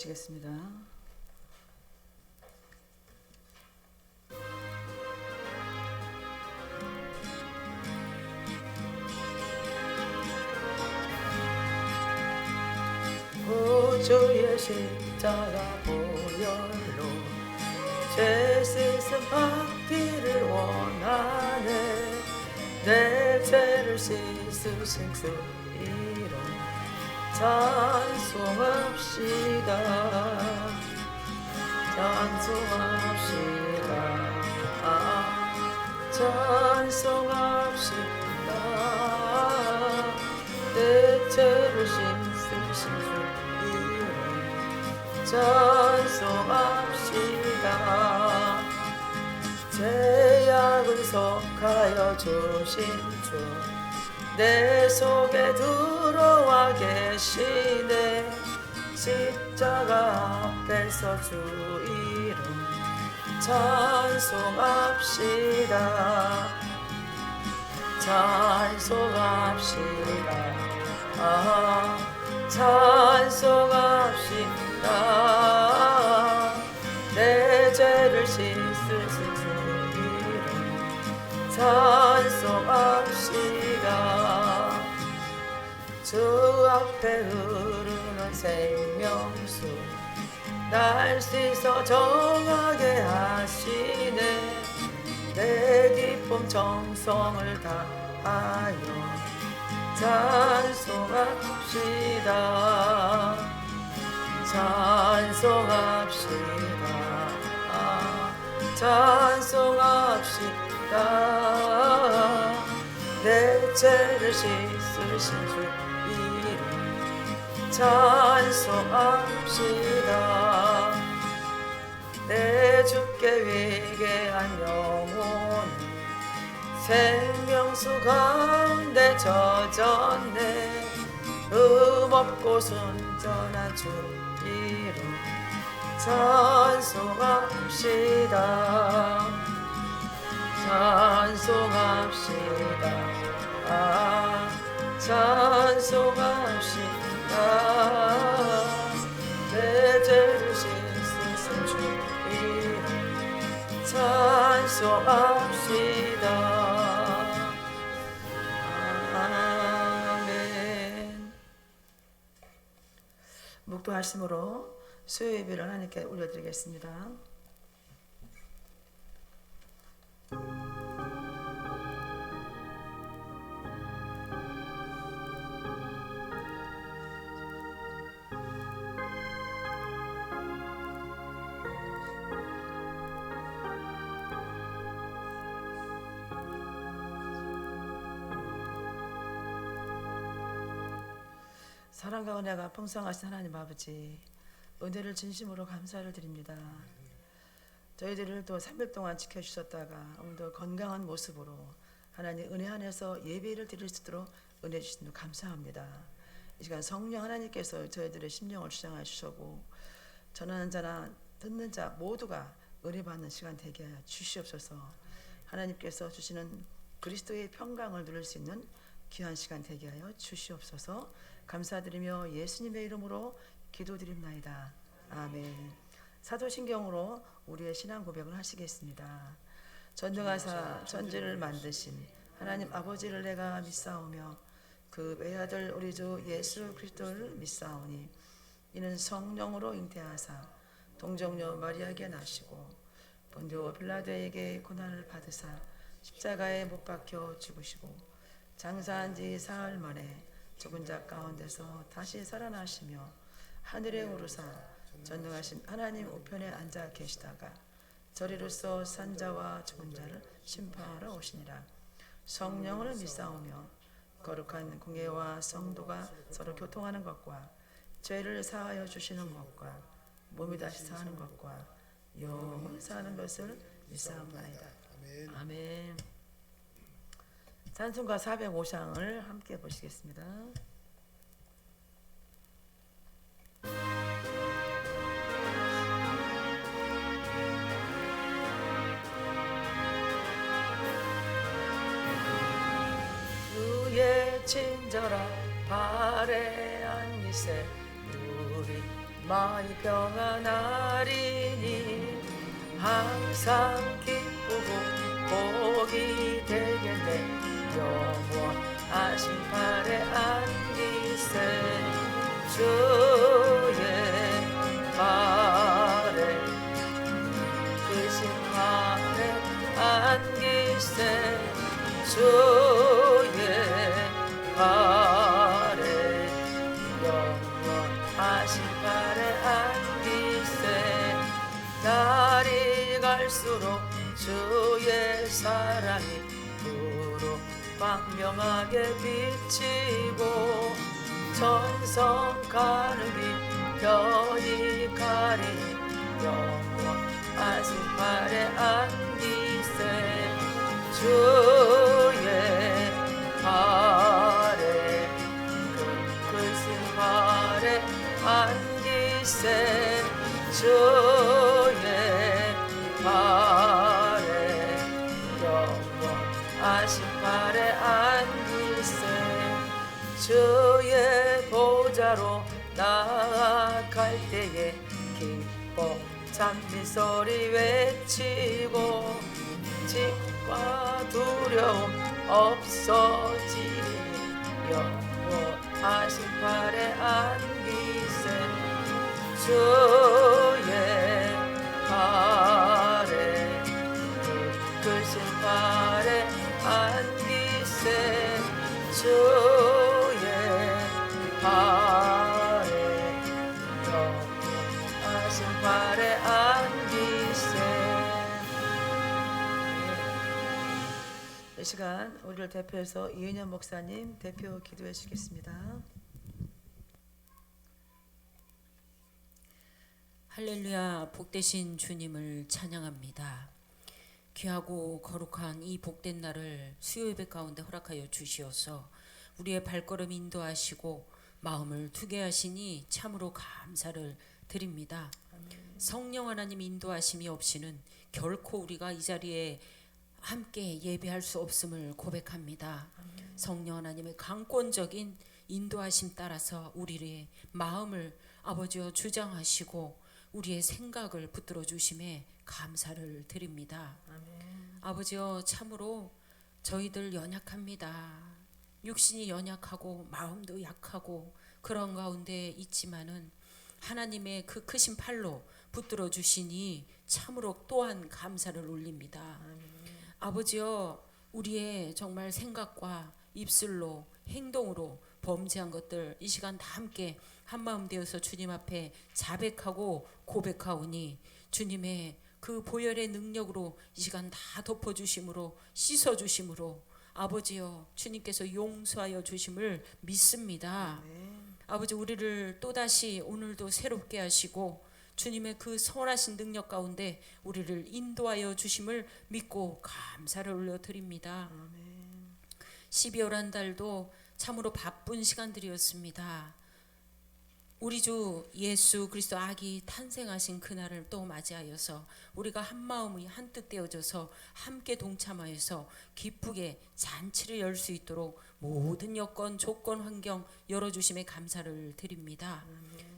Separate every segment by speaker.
Speaker 1: 시겠습니다. 구주의 십자가 보혈로 죄 씻음 받기를 원하네. 내 죄를 씻으신 주 이름 찬송합시다. 찬송합시다. 찬송합시다. 내 죄를 씻으신 주 이름 찬송합시다. 죄악을 속하여 주신 주 내 속에 들어와 계시네. 십자가 앞에서 주 이름 찬송합시다. 찬송합시다. 찬송합시다. 내 죄를 씻으신 주 이름 찬송합시다. 주 앞에 흐르는 생명수 날 씻어 정하게 하시네. 내 기쁨 정성을 다하여 찬송합시다. 찬송합시다. 찬송합시다. 내 죄를 씻으신 주 이름 찬송합시다. 내 주께 위대한 영혼이 생명수 가운데 젖었네. 흠없고 순전한 주 이름 찬송합시다. 찬송합시다. 찬송합시다. 내 죄를 씻으신 주 이름 찬송합시다. 아멘. 묵도하심으로 수요 예배를 하나님께 올려드리겠습니다. 사랑과 은혜가 풍성하신 하나님 아버지, 은혜를 진심으로 감사를 드립니다. 저희들을 또 3일 동안 지켜주셨다가 오늘도 건강한 모습으로 하나님 은혜 안에서 예배를 드릴 수 있도록 은혜 주신 것 감사합니다. 이 시간 성령 하나님께서 저희들의 심령을 주장하여 주시고 전하는 자나 듣는 자 모두가 은혜 받는 시간 되게 하여 주시옵소서. 하나님께서 주시는 그리스도의 평강을 누릴 수 있는 귀한 시간 되게 하여 주시옵소서. 감사드리며 예수님의 이름으로 기도드립나이다. 아멘. 사도신경으로 우리의 신앙 고백을 하시겠습니다. 전능하사 천지를 만드신 하나님 아버지를 내가 믿사오며 그 외아들 우리 주 예수 그리스도를 믿사오니 이는 성령으로 잉태하사 동정녀 마리아에게 나시고 본디오 빌라도에게 고난을 받으사 십자가에 못 박혀 죽으시고 장사한 지 사흘 만에 죽은 자 가운데서 다시 살아나시며 하늘에 오르사 전능하신 하나님 우편에 앉아 계시다가 저리로서 산자와 죽은 자를 심판하러 오시니라. 성령을 믿사오며 거룩한 공예와 성도가 서로 교통하는 것과 죄를 사하여 주시는 것과 몸이 다시 사는 것과 영원 사는 것을 믿사옵나이다. 아멘. 찬송가 405장을 함께 보시겠습니다. 주의 친절한 발에 안기세 우리 마음이 평안하리니 항상 기쁘고 복이 되겠네. 영원하신 팔에 안기세 주의 팔에 크신 팔에 안기세 주의 팔에 영원하신 팔에 안기세 날이 갈수록 주의 사랑이 두루 광명하게 비치고 천성 가는비 편히 가리니 영원하신 팔에 안기세 주의 팔에 크신 팔에 안기세 주의 팔에 영원하신 팔에 안기세 주의 보좌로 나아갈 때에 기뻐 찬미 소리 외치고 직과 두려움 없어지니 영원하신 팔에 안기세 주의 팔에 크신 팔에 안기세 주의 팔에 영원하신 팔에 안기세. 이 시간 우리를 대표해서 이은현 목사님 대표 기도해 주시겠습니다.
Speaker 2: 할렐루야. 복되신 주님을 찬양합니다. 귀하고 거룩한 이 복된 날을 수요 예배 가운데 허락하여 주시어서 우리의 발걸음 인도하시고 마음을 투게 하시니 참으로 감사를 드립니다. 성령 하나님 인도하심이 없이는 결코 우리가 이 자리에 함께 예배할 수 없음을 고백합니다. 성령 하나님의 강권적인 인도하심 따라서 우리의 마음을 아버지여 주장하시고 우리의 생각을 붙들어 주심에 감사를 드립니다. 아버지여 참으로 저희들 연약합니다. 육신이 연약하고 마음도 약하고 그런 가운데 있지만은 하나님의 그 크신 팔로 붙들어 주시니 참으로 또한 감사를 올립니다. 아버지여 우리의 정말 생각과 입술로 행동으로 범죄한 것들 이 시간 다 함께 한마음 되어서 주님 앞에 자백하고 고백하오니 주님의 그 보혈의 능력으로 이 시간 다 덮어주심으로 씻어주심으로 아버지여 주님께서 용서하여 주심을 믿습니다. 아버지 우리를 또다시 오늘도 새롭게 하시고 주님의 그 선하신 능력 가운데 우리를 인도하여 주심을 믿고 감사를 올려드립니다. 12월 한 달도 참으로 바쁜 시간들이었습니다. 우리 주 예수 그리스도 아기 탄생하신 그날을 또 맞이하여서 우리가 한 마음이 한뜻 되어져서 함께 동참하여서 기쁘게 잔치를 열 수 있도록 모든 여건 조건 환경 열어주심에 감사를 드립니다.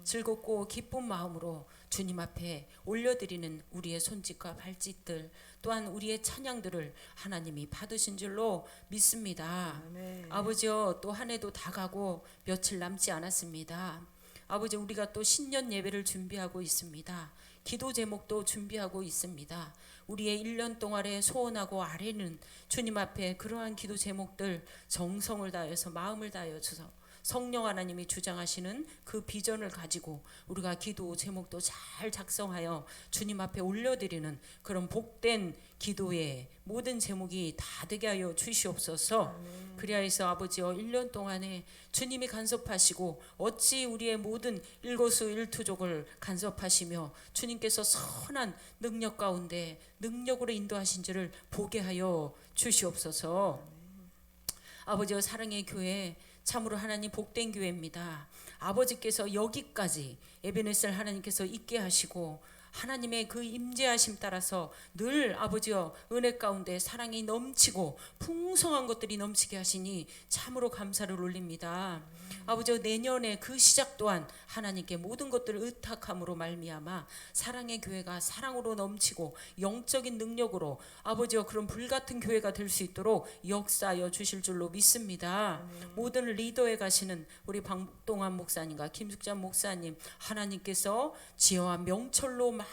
Speaker 2: 즐겁고 기쁜 마음으로 주님 앞에 올려드리는 우리의 손짓과 발짓들 또한 우리의 찬양들을 하나님이 받으신 줄로 믿습니다. 아버지여 또 한 해도 다 가고 며칠 남지 않았습니다. 아버지 우리가 또 신년 예배를 준비하고 있습니다. 기도 제목도 준비하고 있습니다. 우리의 1년 동안의 소원하고 아뢰는 주님 앞에 그러한 기도 제목들 정성을 다해서 마음을 다해서 성령 하나님이 주장하시는 그 비전을 가지고 우리가 기도 제목도 잘 작성하여 주님 앞에 올려드리는 그런 복된 기도의 모든 제목이 다 되게 하여 주시옵소서. 그리하여서 아버지여 1년 동안에 주님이 간섭하시고 어찌 우리의 모든 일거수일투족을 간섭하시며 주님께서 선한 능력 가운데 능력으로 인도하신 줄을 보게 하여 주시옵소서. 아버지여 사랑의 교회 참으로 하나님 복된 교회입니다. 아버지께서 여기까지 에베네셀 하나님께서 있게 하시고 하나님의 그 임재하심 따라서 늘 아버지여 은혜 가운데 사랑이 넘치고 풍성한 것들이 넘치게 하시니 참으로 감사를 올립니다. 아버지여 내년에 그 시작 또한 하나님께 모든 것들을 의탁함으로 말미암아 사랑의 교회가 사랑으로 넘치고 영적인 능력으로 아버지여 그런 불같은 교회가 될 수 있도록 역사하여 주실 줄로 믿습니다. 모든 리더에 가시는 우리 박동환 목사님과 김숙자 목사님 하나님께서 지혜와 명철로 막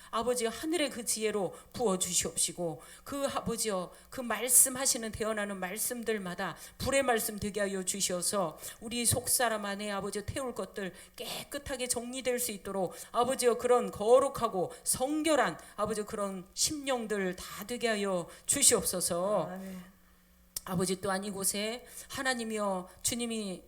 Speaker 2: 아버지 하늘의 그 지혜로 부어 주시옵시고 그 아버지여 그 말씀하시는 대언하는 말씀들마다 불의 말씀 되게 하여 주시어서 우리 속사람 안에 아버지 태울 것들 깨끗하게 정리될 수 있도록 아버지여 그런 거룩하고 성결한 아버지 그런 심령들 다 되게 하여 주시옵소서.
Speaker 1: 아멘.
Speaker 2: 아버지 또한 이곳에 하나님이여 주님이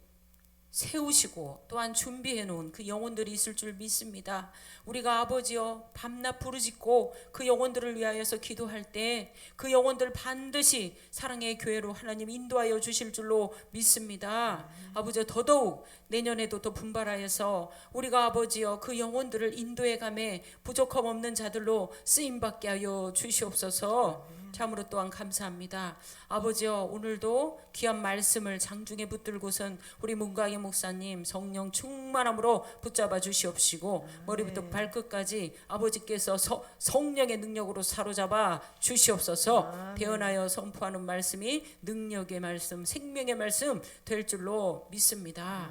Speaker 2: 세우시고 또한 준비해 놓은 그 영혼들이 있을 줄 믿습니다. 우리가 아버지여 밤낮 부르짖고 그 영혼들을 위하여서 기도할 때 그 영혼들 반드시 사랑의 교회로 하나님 인도하여 주실 줄로 믿습니다. 아버지여 더더욱 내년에도 더 분발하여서 우리가 아버지여 그 영혼들을 인도해 가매 부족함 없는 자들로 쓰임받게 하여 주시옵소서. 참으로 또한 감사합니다. 아버지여 오늘도 귀한 말씀을 장중에 붙들고선 우리 문광희 목사님 성령 충만함으로 붙잡아 주시옵시고 머리부터 발끝까지 아버지께서 성령의 능력으로 사로잡아 주시옵소서. 대언하여 선포하는 말씀이 능력의 말씀 생명의 말씀 될 줄로 믿습니다.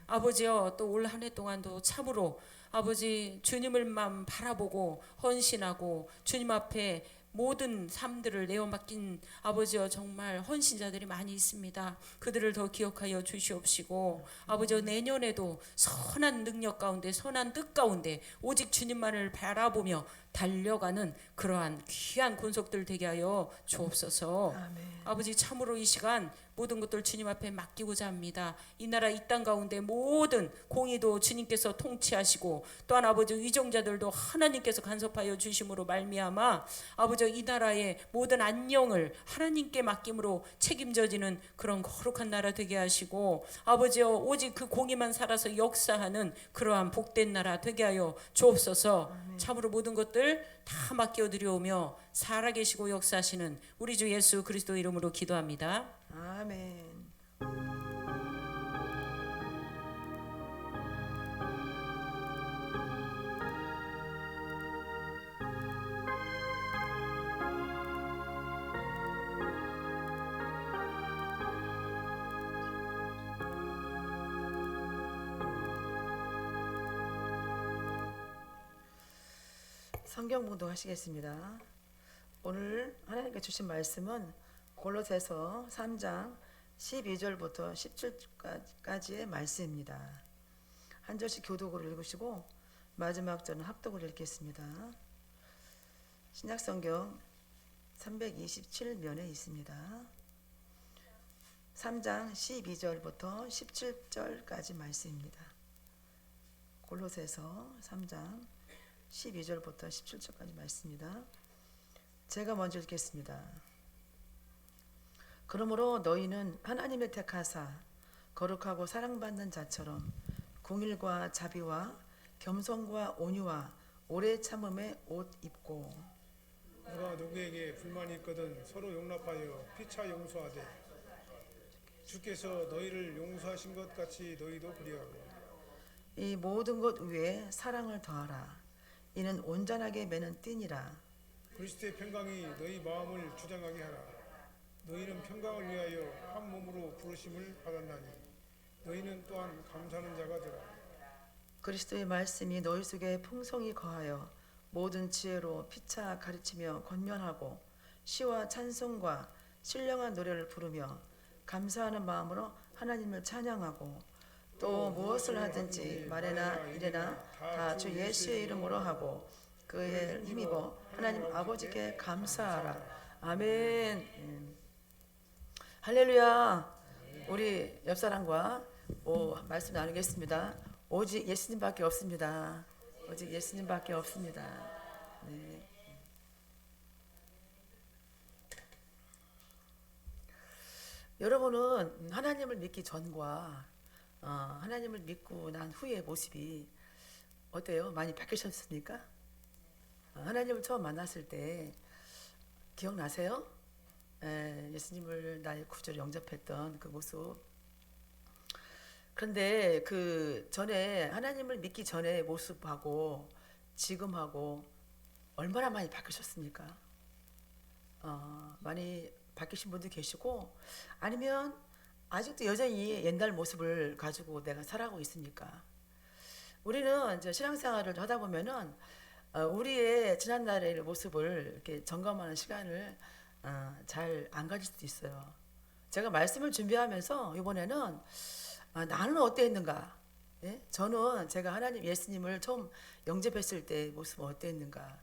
Speaker 2: 아버지여 또 올 한 해 동안도 참으로 아버지 주님을만 바라보고 헌신하고 주님 앞에 모든 삶들을 내어맡긴 아버지여 정말 헌신자들이 많이 있습니다. 그들을 더 기억하여 주시옵시고 아버지여 내년에도 선한 능력 가운데 선한 뜻 가운데 오직 주님만을 바라보며 달려가는 그러한 귀한 군속들 되게 하여 주옵소서.
Speaker 1: 아멘.
Speaker 2: 아버지 참으로 이 시간 모든 것들 주님 앞에 맡기고자 합니다. 이 나라 이 땅 가운데 모든 공의도 주님께서 통치하시고 또한 아버지 위정자들도 하나님께서 간섭하여 주심으로 말미암아 아버지 이 나라의 모든 안녕을 하나님께 맡김으로 책임져지는 그런 거룩한 나라 되게 하시고 아버지여 오직 그 공의만 살아서 역사하는 그러한 복된 나라 되게 하여 주옵소서. 참으로 모든 것들 다 맡겨드려오며 살아계시고 역사하시는 우리 주 예수 그리스도 이름으로 기도합니다.
Speaker 1: 아멘. 성경 봉독하시겠습니다. 오늘 하나님께 주신 말씀은 골로새서 3장 12절부터 17절까지의 말씀입니다. 한 절씩 교독으로 읽으시고 마지막 절은 합독으로 읽겠습니다. 신약성경 327면에 있습니다. 3장 12절부터 17절까지 말씀입니다. 골로새서 3장 12절부터 17절까지 말씀입니다. 제가 먼저 읽겠습니다. 그러므로 너희는 하나님의 택하사 거룩하고 사랑받는 자처럼 공일과 자비와 겸손과 온유와 오래 참음에 옷 입고
Speaker 3: 누가 누구에게 불만이 있거든 서로 용납하여 피차 용서하되 주께서 너희를 용서하신 것 같이 너희도 그리하고
Speaker 1: 이 모든 것 위에 사랑을 더하라. 이는 온전하게 매는 띠니라.
Speaker 3: 그리스도의 평강이 너희 마음을 주장하게 하라. 너희는 평강을 위하여 한 몸으로 부르심을 받았나니 너희는 또한 감사하는 자가 되라.
Speaker 1: 그리스도의 말씀이 너희 속에 풍성히 거하여 모든 지혜로 피차 가르치며 권면하고 시와 찬송과 신령한 노래를 부르며 감사하는 마음으로 하나님을 찬양하고 또 무엇을 하든지 말에나 이래나 다 주 예수의 이름으로 하고 그의 힘입어 하나님 아버지께 감사하라. 아멘. 할렐루야. 우리 옆사람과 말씀 나누겠습니다. 오직 예수님밖에 없습니다. 오직 예수님밖에 없습니다. 네. 여러분은 하나님을 믿기 전과 하나님을 믿고 난 후의 모습이 어때요? 많이 바뀌셨습니까? 하나님을 처음 만났을 때 기억나세요? 예수님을 나의 구주로 영접했던 그 모습. 그런데 그 전에 하나님을 믿기 전에 모습하고 지금하고 얼마나 많이 바뀌셨습니까? 많이 바뀌신 분도 계시고 아니면 아직도 여전히 옛날 모습을 가지고 내가 살아가고 있으니까 우리는 이제 신앙생활을 하다 보면은 우리의 지난날의 모습을 이렇게 점검하는 시간을 잘 안 가질 수도 있어요. 제가 말씀을 준비하면서 이번에는 나는 어땠는가? 예? 저는 제가 하나님 예수님을 처음 영접했을 때 모습은 어땠는가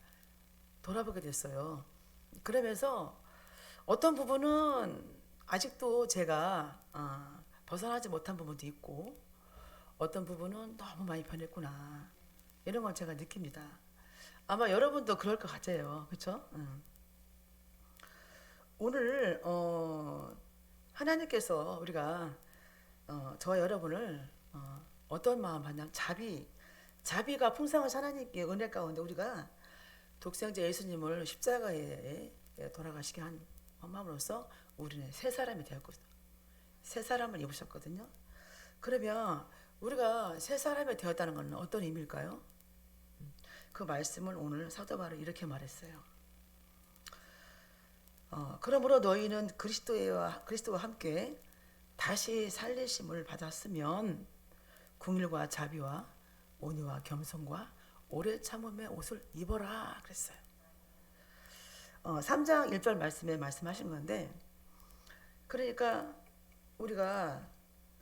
Speaker 1: 돌아보게 됐어요. 그러면서 어떤 부분은 아직도 제가 벗어나지 못한 부분도 있고 어떤 부분은 너무 많이 변했구나 이런 걸 제가 느낍니다. 아마 여러분도 그럴 것 같아요. 그렇죠? 오늘 하나님께서 우리가 저와 여러분을 어떤 마음 받냐면 자비가 풍성하신 하나님께 은혜 가운데 우리가 독생자 예수님을 십자가에 돌아가시게 한 마음으로써 우리는 새 사람이 되었거든요. 새 사람을 입으셨거든요. 그러면 우리가 새 사람이 되었다는 것은 어떤 의미일까요? 그 말씀을 오늘 사도 바울이 이렇게 말했어요. 그러므로 너희는 그리스도와 함께 다시 살리심을 받았으면 긍휼과 자비와 온유와 겸손과 오래 참음의 옷을 입어라 그랬어요. 3장 1절 말씀에 말씀하신 건데 그러니까 우리가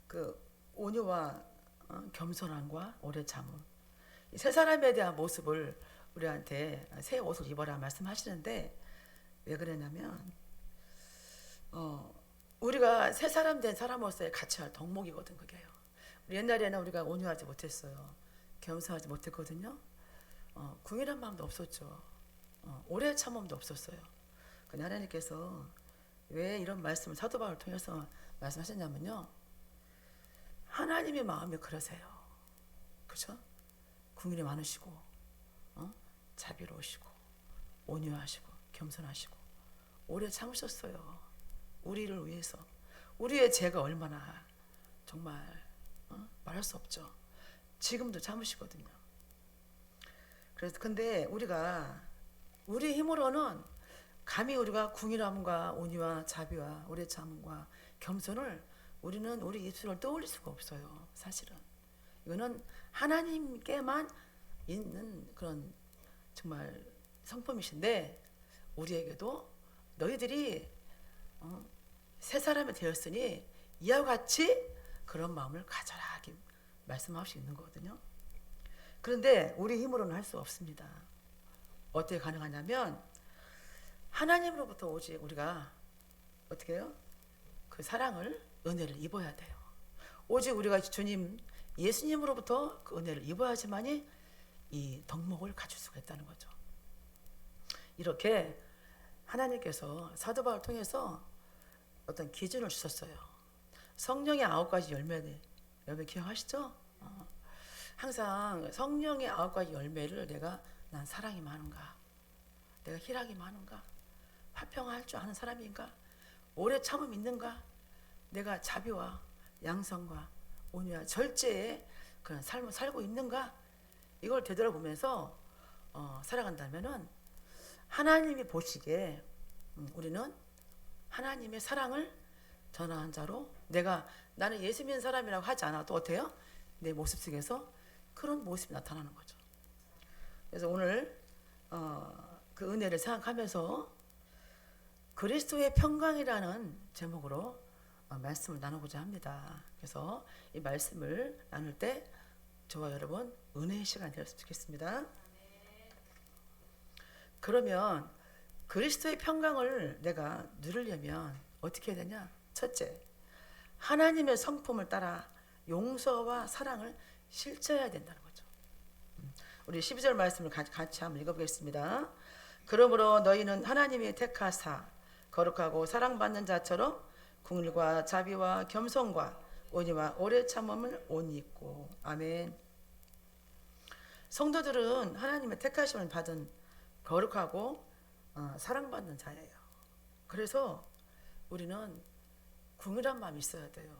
Speaker 1: 그 온유와 겸손함과 오래 참음 새 사람에 대한 모습을 우리한테 새 옷을 입어라 말씀하시는데 왜 그러냐면 우리가 새 사람 된 사람으로서의 가치할 덕목이거든 그게요. 우리 옛날에는 우리가 온유하지 못했어요. 겸손하지 못했거든요. 궁일한 마음도 없었죠. 오래 참음도 없었어요. 근데 하나님께서 왜 이런 말씀을 사도 바울을 통해서 말씀하셨냐면요. 하나님의 마음이 그러세요. 그렇죠? 궁일이 많으시고 자비로우시고 온유하시고 겸손하시고 오래 참으셨어요. 우리를 위해서. 우리의 죄가 얼마나 정말 말할 수 없죠. 지금도 참으시거든요. 그래서 근데 우리 힘으로는 감히 우리가 궁일함과 온유와 자비와 오래 참음과 겸손을 우리는 우리 입술을 떠올릴 수가 없어요. 사실은 이거는 하나님께만 있는 그런 정말 성품이신데 우리에게도 너희들이 새 사람이 되었으니 이와 같이 그런 마음을 가져라 이렇게 말씀하실 수 있는 거거든요. 그런데 우리 힘으로는 할 수 없습니다. 어떻게 가능하냐면 하나님으로부터 오직 우리가 어떻게 해요? 그 사랑을 은혜를 입어야 돼요. 오직 우리가 주님 예수님으로부터 그 은혜를 입어야지만이 이 덕목을 가질 수가 있다는 거죠. 이렇게 하나님께서 사도 바울을 통해서 어떤 기준을 주셨어요. 성령의 9가지 열매네. 여러분 기억하시죠? 항상 성령의 9가지 열매를 난 사랑이 많은가? 내가 희락이 많은가? 화평할 줄 아는 사람인가? 오래 참음이 있는가? 내가 자비와 양성과 온유와 절제의 그런 삶을 살고 있는가? 이걸 되돌아보면서 살아간다면은 하나님이 보시기에 우리는 하나님의 사랑을 전하는 자로 나는 예수 믿는 사람이라고 하지 않아도 어때요? 내 모습 속에서 그런 모습이 나타나는 거죠. 그래서 오늘 그 은혜를 생각하면서 그리스도의 평강이라는 제목으로 말씀을 나누고자 합니다. 그래서 이 말씀을 나눌 때 저와 여러분 은혜의 시간이 되었으면 좋겠습니다. 그러면 그리스도의 평강을 내가 누리려면 어떻게 해야 되냐? 첫째, 하나님의 성품을 따라 용서와 사랑을 실천해야 된다는 거죠. 우리 12절 말씀을 같이 한번 읽어보겠습니다. 그러므로 너희는 하나님이 택하사 거룩하고 사랑받는 자처럼 긍휼과 자비와 겸손과 온유와 오래 참음을 옷 입고. 아멘. 성도들은 하나님의 택하심을 받은 거룩하고 사랑받는 자예요. 그래서 우리는 궁일한 마음이 있어야 돼요.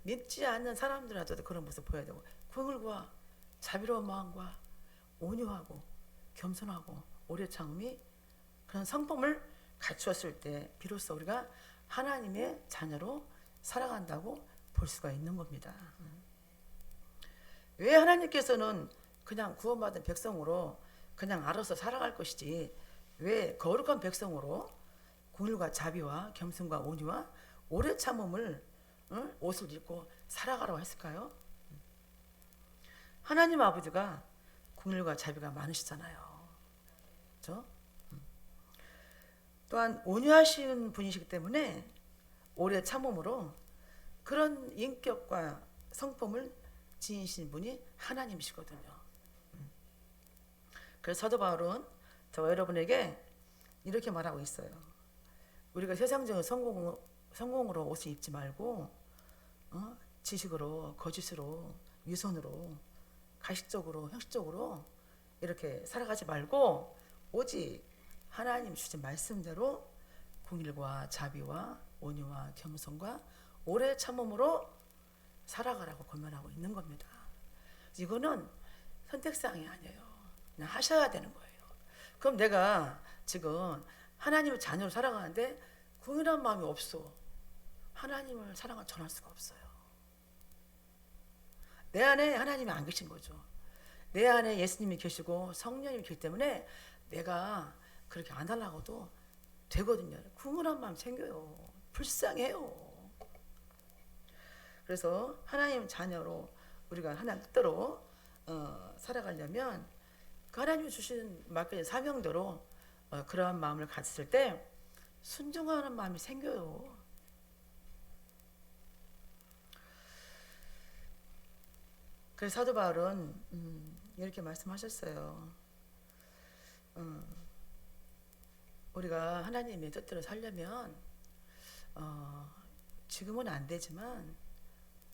Speaker 1: 믿지 않는 사람들한테도 그런 모습 보여야 되고, 궁일과 자비로운 마음과 온유하고 겸손하고 오래 참음이 그런 성품을 갖추었을 때 비로소 우리가 하나님의 자녀로 살아간다고 볼 수가 있는 겁니다. 왜 하나님께서는 그냥 구원받은 백성으로 그냥 알아서 살아갈 것이지 왜 거룩한 백성으로 긍휼과 자비와 겸손과 온유와 오래 참음을 옷을 입고 살아가라고 했을까요? 하나님 아버지가 긍휼과 자비가 많으시잖아요. 그렇죠? 또한 온유하신 분이시기 때문에 오래 참음으로 그런 인격과 성품을 지니신 분이 하나님이시거든요. 그래서 사도 바울은 저와 여러분에게 이렇게 말하고 있어요. 우리가 세상적인 성공으로 옷을 입지 말고 지식으로, 거짓으로, 위선으로, 가식적으로, 형식적으로 이렇게 살아가지 말고 오직 하나님 주신 말씀대로 긍휼과 자비와 온유와 겸손과 오래 참음으로 살아가라고 권면하고 있는 겁니다. 이거는 선택사항이 아니에요. 그냥 하셔야 되는 거예요. 그럼 내가 지금 하나님의 자녀로 살아가는데 긍휼한 마음이 없어. 하나님을 사랑을 전할 수가 없어요. 내 안에 하나님이 안 계신 거죠. 내 안에 예수님이 계시고 성령님이 계시기 때문에 내가 그렇게 안 하려고도 되거든요. 긍휼한 마음 생겨요. 불쌍해요. 그래서 하나님 자녀로 우리가 하나님 뜻대로 살아가려면 그 하나님이 주신 맡겨진 사명대로 그러한 마음을 가졌을 때 순종하는 마음이 생겨요. 그래서 사도 바울은 이렇게 말씀하셨어요. 우리가 하나님의 뜻대로 살려면 지금은 안 되지만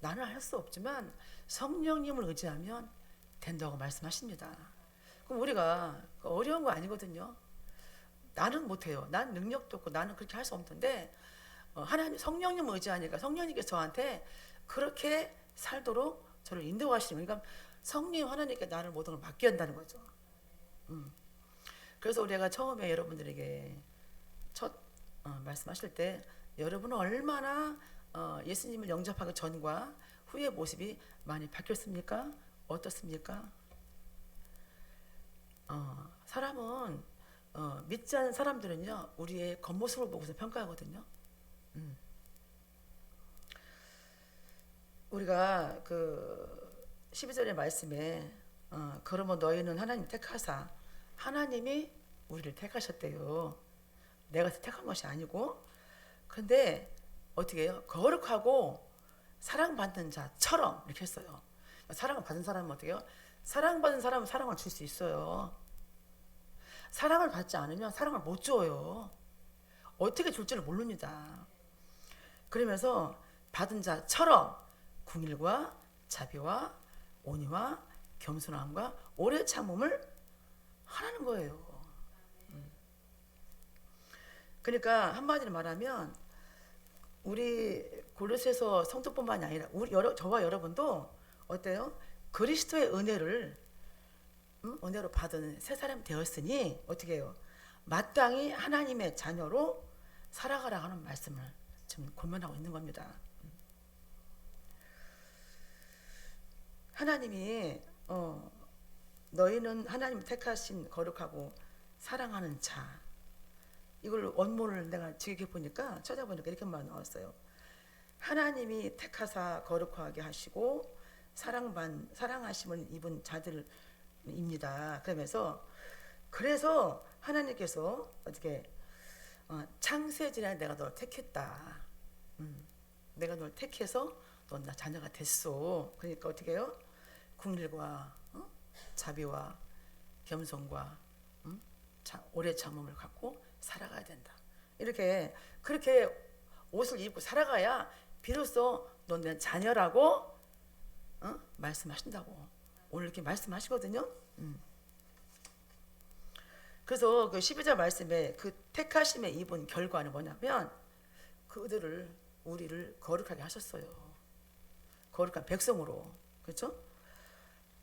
Speaker 1: 나는 할 수 없지만 성령님을 의지하면 된다고 말씀하십니다. 그럼 우리가 어려운 거 아니거든요. 나는 못해요. 난 능력도 없고 나는 그렇게 할 수 없는데 하나님 성령님을 의지하니까 성령님께서 저한테 그렇게 살도록 저를 인도하시는 그러니까 성령 하나님께 나를 모든 걸 맡겨야 한다는 거죠. 그래서 우리가 처음에 여러분들에게 첫 말씀하실 때 여러분은 얼마나 예수님을 영접하기 전과 후의 모습이 많이 바뀌었습니까? 어떻습니까? 사람은 믿지 않는 사람들은요 우리의 겉모습을 보고서 평가하거든요. 우리가 그 12절의 말씀에 그러면 너희는 하나님 택하사 하나님이 우리를 택하셨대요. 내가 택한 것이 아니고 근데 어떻게 해요? 거룩하고 사랑받는 자처럼 이렇게 했어요. 사랑을 받은 사람은 어떻게 해요? 사랑받은 사람은 사랑을 줄 수 있어요. 사랑을 받지 않으면 사랑을 못 줘요. 어떻게 줄지를 모릅니다. 그러면서 받은 자처럼 긍휼과 자비와 온유와 겸손함과 오래 참음을 하라는 거예요. 그러니까 한마디로 말하면 우리 골로새서 성도뿐만이 아니라 저와 여러분도 어때요? 그리스도의 은혜를 은혜로 받은 새 사람이 되었으니 어떻게 해요? 마땅히 하나님의 자녀로 살아가라 하는 말씀을 지금 권면하고 있는 겁니다. 하나님이 너희는 하나님 택하신 거룩하고 사랑하는 자 이걸 원문을 내가 지금 보니까 찾아보니까 이렇게만 나왔어요. 하나님이 택하사 거룩하게 하시고 사랑하심을 입은 자들입니다. 그래서 하나님께서 어떻게 창세전에 내가 너를 택했다. 내가 너를 택해서 넌 나 자녀가 됐어. 그러니까 어떻게 해요? 긍휼과 자비와 겸손과 오래 참음을 갖고 살아가야 된다. 이렇게 그렇게 옷을 입고 살아가야 비로소 넌 내 자녀라고 말씀하신다고 오늘 이렇게 말씀하시거든요. 그래서 그 12절 말씀에 그 택하심에 입은 결과는 뭐냐면 그들을 우리를 거룩하게 하셨어요. 거룩한 백성으로. 그렇죠?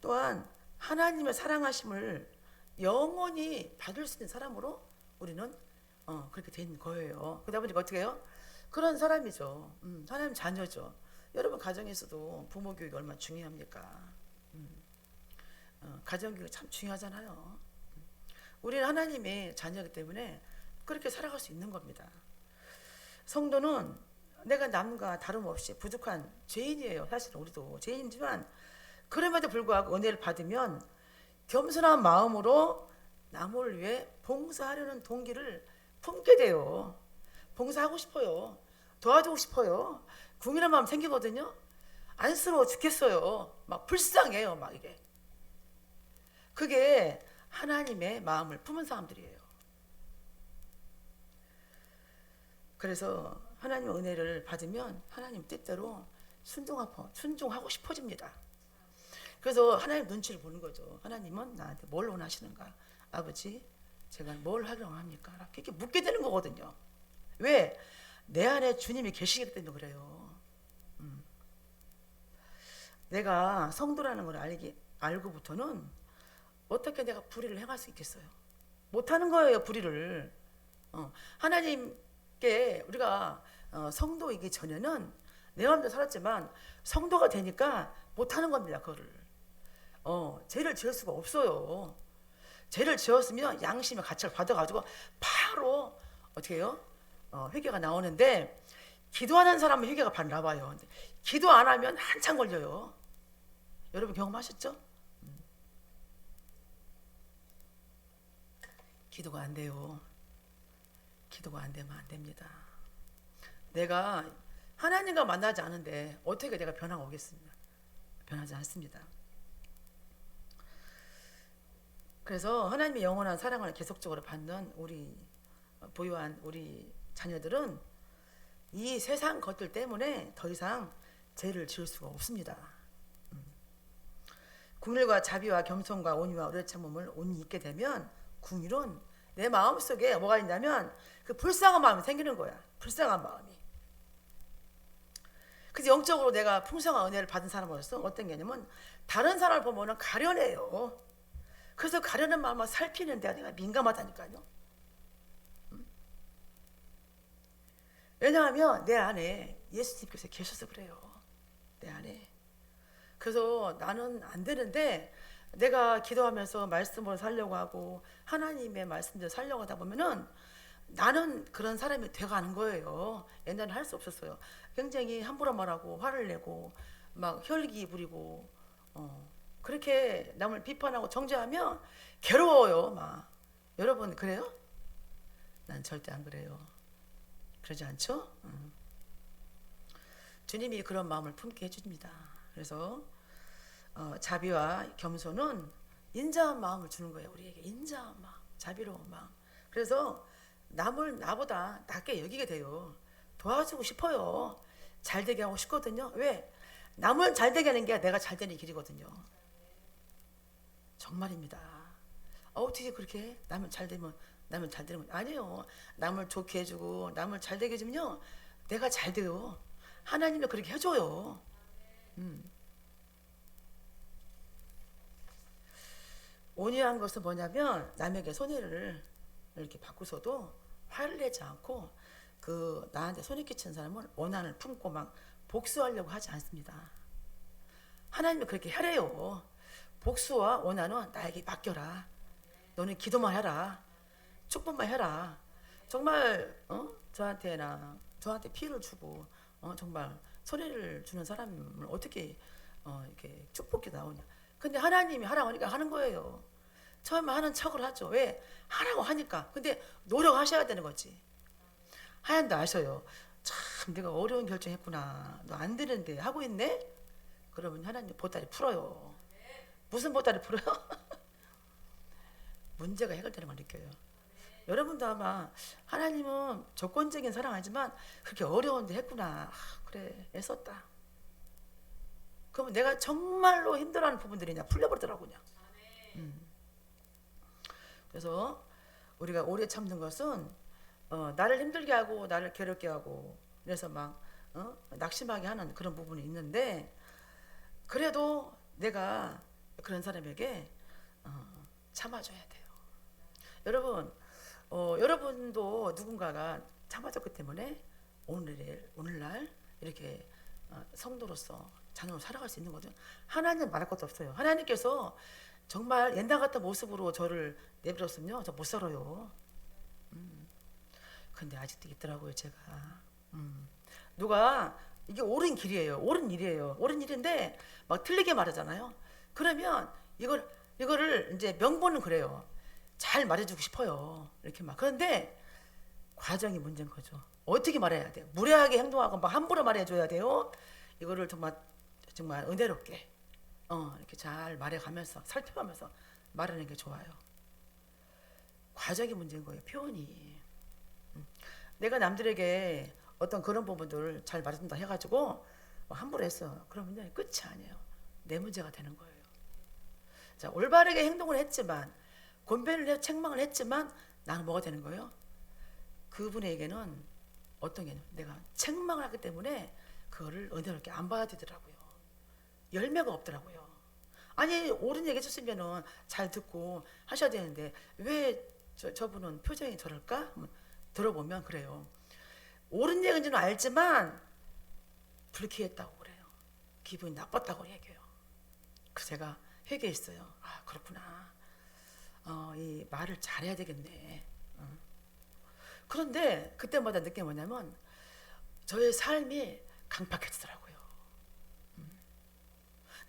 Speaker 1: 또한 하나님의 사랑하심을 영원히 받을 수 있는 사람으로 우리는 그렇게 된 거예요. 그러다 보니까 어떻게 해요? 그런 사람이죠. 하나님 자녀죠. 여러분 가정에서도 부모 교육이 얼마나 중요합니까? 가정 교육이 참 중요하잖아요. 우리는 하나님의 자녀이기 때문에 그렇게 살아갈 수 있는 겁니다. 성도는 내가 남과 다름없이 부족한 죄인이에요. 사실 우리도 죄인이지만 그럼에도 불구하고 은혜를 받으면 겸손한 마음으로 남을 위해 봉사하려는 동기를 품게 돼요. 봉사하고 싶어요. 도와주고 싶어요. 궁일한 마음 생기거든요. 안쓰러워 죽겠어요. 막 불쌍해요. 막 이게. 그게 하나님의 마음을 품은 사람들이에요. 그래서 하나님의 은혜를 받으면 하나님 뜻대로 순종하고 싶어집니다. 그래서 하나님 눈치를 보는 거죠. 하나님은 나한테 뭘 원하시는가? 아버지, 제가 뭘 하려고 합니까? 이렇게 묻게 되는 거거든요. 왜? 내 안에 주님이 계시기 때문에 그래요. 내가 성도라는 걸 알고부터는 어떻게 내가 불의를 행할 수 있겠어요? 못하는 거예요, 불의를. 하나님께 우리가 성도이기 전에는 내 마음대로 살았지만 성도가 되니까 못하는 겁니다, 그거를. 죄를 지을 수가 없어요. 죄를 지었으면 양심의 가책을 받아가지고 바로 어떻게 해요? 회개가 나오는데 기도하는 사람은 회개가 바로 나와요. 근데 기도 안 하면 한참 걸려요. 여러분 경험하셨죠? 기도가 안 돼요. 기도가 안 되면 안 됩니다. 내가 하나님과 만나지 않은데 어떻게 내가 변화가 오겠습니까? 변하지 않습니다. 그래서 하나님의 영원한 사랑을 계속적으로 받는 우리 부유한 우리 자녀들은 이 세상 것들 때문에 더 이상 죄를 지을 수가 없습니다. 궁일과 자비와 겸손과 온유와 오래 참음을 온유 있게 되면 궁일은 내 마음속에 뭐가 있냐면 그 불쌍한 마음이 생기는 거야. 불쌍한 마음이. 그래서 영적으로 내가 풍성한 은혜를 받은 사람으로서 어떤 개념은 다른 사람을 보면 가려내요. 그래서 가려는 마음을 살피는 데가 내가 민감하다니까요. 왜냐하면 내 안에 예수님께서 계셔서 그래요. 내 안에. 그래서 나는 안 되는데 내가 기도하면서 말씀으로 살려고 하고 하나님의 말씀대로 살려고 하다 보면은 나는 그런 사람이 돼가는 거예요. 옛날에 할 수 없었어요. 굉장히 함부로 말하고 화를 내고 막 혈기 부리고 그렇게 남을 비판하고 정죄하면 괴로워요. 막 여러분 그래요? 난 절대 안 그래요. 그러지 않죠? 주님이 그런 마음을 품게 해줍니다. 그래서 자비와 겸손은 인자한 마음을 주는 거예요. 우리에게 인자한 마음, 자비로운 마음. 그래서 남을 나보다 낮게 여기게 돼요. 도와주고 싶어요. 잘되게 하고 싶거든요. 왜? 남을 잘되게 하는 게 내가 잘되는 길이거든요. 정말입니다. 어떻게 그렇게 해? 남을 잘되면 아니에요. 남을 좋게 해주고 남을 잘되게 해주면요 내가 잘돼요. 하나님도 그렇게 해줘요. 온유한 것은 뭐냐면 남에게 손해를 이렇게 받고서도 화를 내지 않고 그 나한테 손해 끼친 사람은 원한을 품고 막 복수하려고 하지 않습니다. 하나님이 그렇게 하래요. 복수와 원한은 나에게 맡겨라. 너는 기도만 해라. 축복만 해라. 정말 저한테 피해를 주고 정말 손해를 주는 사람을 어떻게 이렇게 축복이 나오냐. 근데 하나님이 하라고 하니까 하는 거예요. 처음에 하는 척을 하죠. 왜? 하라고 하니까. 근데 노력하셔야 되는 거지. 하얀도 아셔요. 참 내가 어려운 결정했구나. 너 안 되는데 하고 있네? 그러면 하나님 보따리 풀어요. 무슨 보따리 풀어요? 문제가 해결되는 걸 느껴요. 여러분도 아마 하나님은 조건적인 사랑 아니지만 그렇게 어려운데 했구나. 그래 애썼다. 그러면 내가 정말로 힘들어하는 부분들이 그냥 풀려버리더라고요. 그래서 우리가 오래 참는 것은 나를 힘들게 하고 나를 괴롭게 하고 그래서 막 낙심하게 하는 그런 부분이 있는데 그래도 내가 그런 사람에게 참아줘야 돼요. 여러분, 여러분도 누군가가 참아줬기 때문에 오늘날 이렇게 성도로서 자녀로 살아갈 수 있는 거죠. 하나님 말할 것도 없어요. 하나님께서 정말 옛날 같은 모습으로 저를 내버렸으면요, 저 못 살아요. 근데 아직도 있더라고요, 제가. 누가 이게 옳은 길이에요. 옳은 일이에요. 옳은 일인데 막 틀리게 말하잖아요. 그러면 이거를 이제 명분은 그래요. 잘 말해주고 싶어요. 이렇게 막. 그런데 과정이 문제인 거죠. 어떻게 말해야 돼요? 무례하게 행동하고 막 함부로 말해줘야 돼요. 이거를 정말 은혜롭게 이렇게 잘 말해가면서 살펴가면서 말하는 게 좋아요. 과정이 문제인 거예요. 표현이. 내가 남들에게 어떤 그런 부분들을 잘 말해준다 해가지고 함부로 했어. 그러면 끝이 아니에요. 내 문제가 되는 거예요. 자, 올바르게 행동을 했지만 권변을 해 책망을 했지만 나는 뭐가 되는 거예요? 그분에게는 어떤 게 내가 책망을 하기 때문에 그거를 은혜롭게 안 받아들이더라고요. 열매가 없더라고요. 아니 옳은 얘기 해줬으면은 잘 듣고 하셔야 되는데 왜 저분은 표정이 저럴까? 들어보면 그래요. 옳은 얘기인지는 알지만 불쾌했다고 그래요. 기분이 나빴다고 얘기해요. 그래서 제가 회개했어요. 아 그렇구나. 이 말을 잘해야 되겠네. 그런데 그때마다 느낀 게 뭐냐면 저의 삶이 강팍해지더라고요.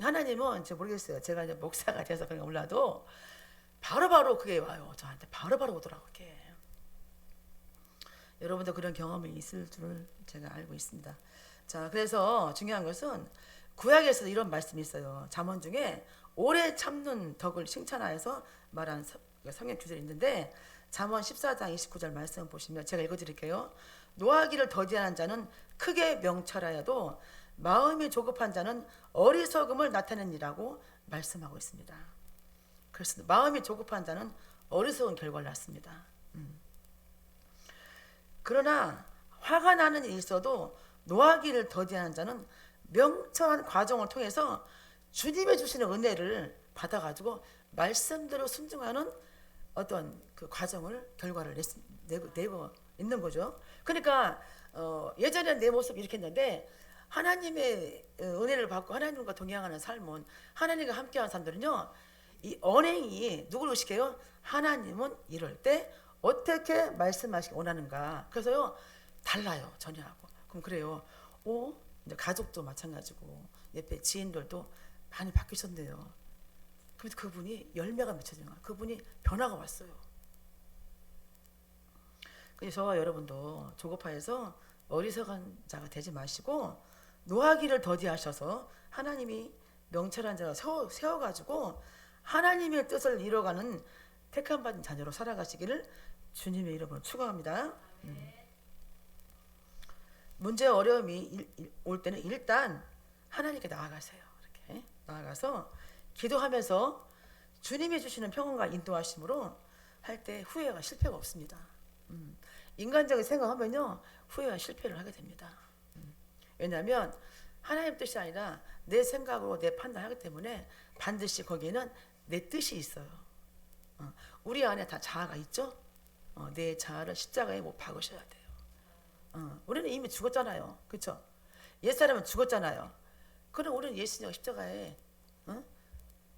Speaker 1: 하나님은 제가 모르겠어요. 제가 이제 목사가 돼서 그런가 몰라도 바로바로 그게 와요. 저한테 바로바로 오더라고요. 그게. 여러분도 그런 경험이 있을 줄 제가 알고 있습니다. 자, 그래서 중요한 것은 구약에서 이런 말씀이 있어요. 잠언 중에 오래 참는 덕을 칭찬하여서 말한 성경 구절이 있는데 잠언 14장 29절 말씀 보시면 제가 읽어드릴게요. 노하기를 더디하는 자는 크게 명철하여도 마음이 조급한 자는 어리석음을 나타내니라고 말씀하고 있습니다. 그래서 마음이 조급한 자는 어리석은 결과를 낳습니다. 그러나 화가 나는 일이 있어도 노하기를 더디하는 자는 명철한 과정을 통해서 주님이 주시는 은혜를 받아가지고 말씀대로 순종하는 어떤 그 결과를 내고 있는 거죠. 그러니까 예전에 내 모습 이렇게 했는데 하나님의 은혜를 받고 하나님과 동행하는 삶은 하나님과 함께하는 사람들은요, 이 언행이 누구를 의식해요? 하나님은 이럴 때 어떻게 말씀하시기 원하는가. 그래서요 달라요 전혀하고. 그럼 그래요. 이제 가족도 마찬가지고 옆에 지인들도 많이 바뀌셨네요. 그래서 그분이 열매가 맺혀지는 거예요. 그분이 변화가 왔어요. 그래서 저와 여러분도 조급하여서 어리석은 자가 되지 마시고 노하기를 더디하셔서 하나님이 명철한 자가 세워가지고 하나님의 뜻을 이뤄가는 택함 받은 자녀로 살아가시기를 주님의 이름으로 축원합니다. 문제 어려움이 올 때는 일단 하나님께 나아가세요. 이렇게 나아가서 기도하면서 주님이 주시는 평안과 인도하심으로 할 때 후회가 실패가 없습니다. 인간적인 생각하면요 후회와 실패를 하게 됩니다. 왜냐하면 하나님 뜻이 아니라 내 생각으로 내 판단하기 때문에 반드시 거기에는 내 뜻이 있어요. 우리 안에 다 자아가 있죠. 내 자아를 십자가에 못 박으셔야 돼요. 우리는 이미 죽었잖아요. 그렇죠? 옛사람은 죽었잖아요. 그럼 우리는 예수님 십자가에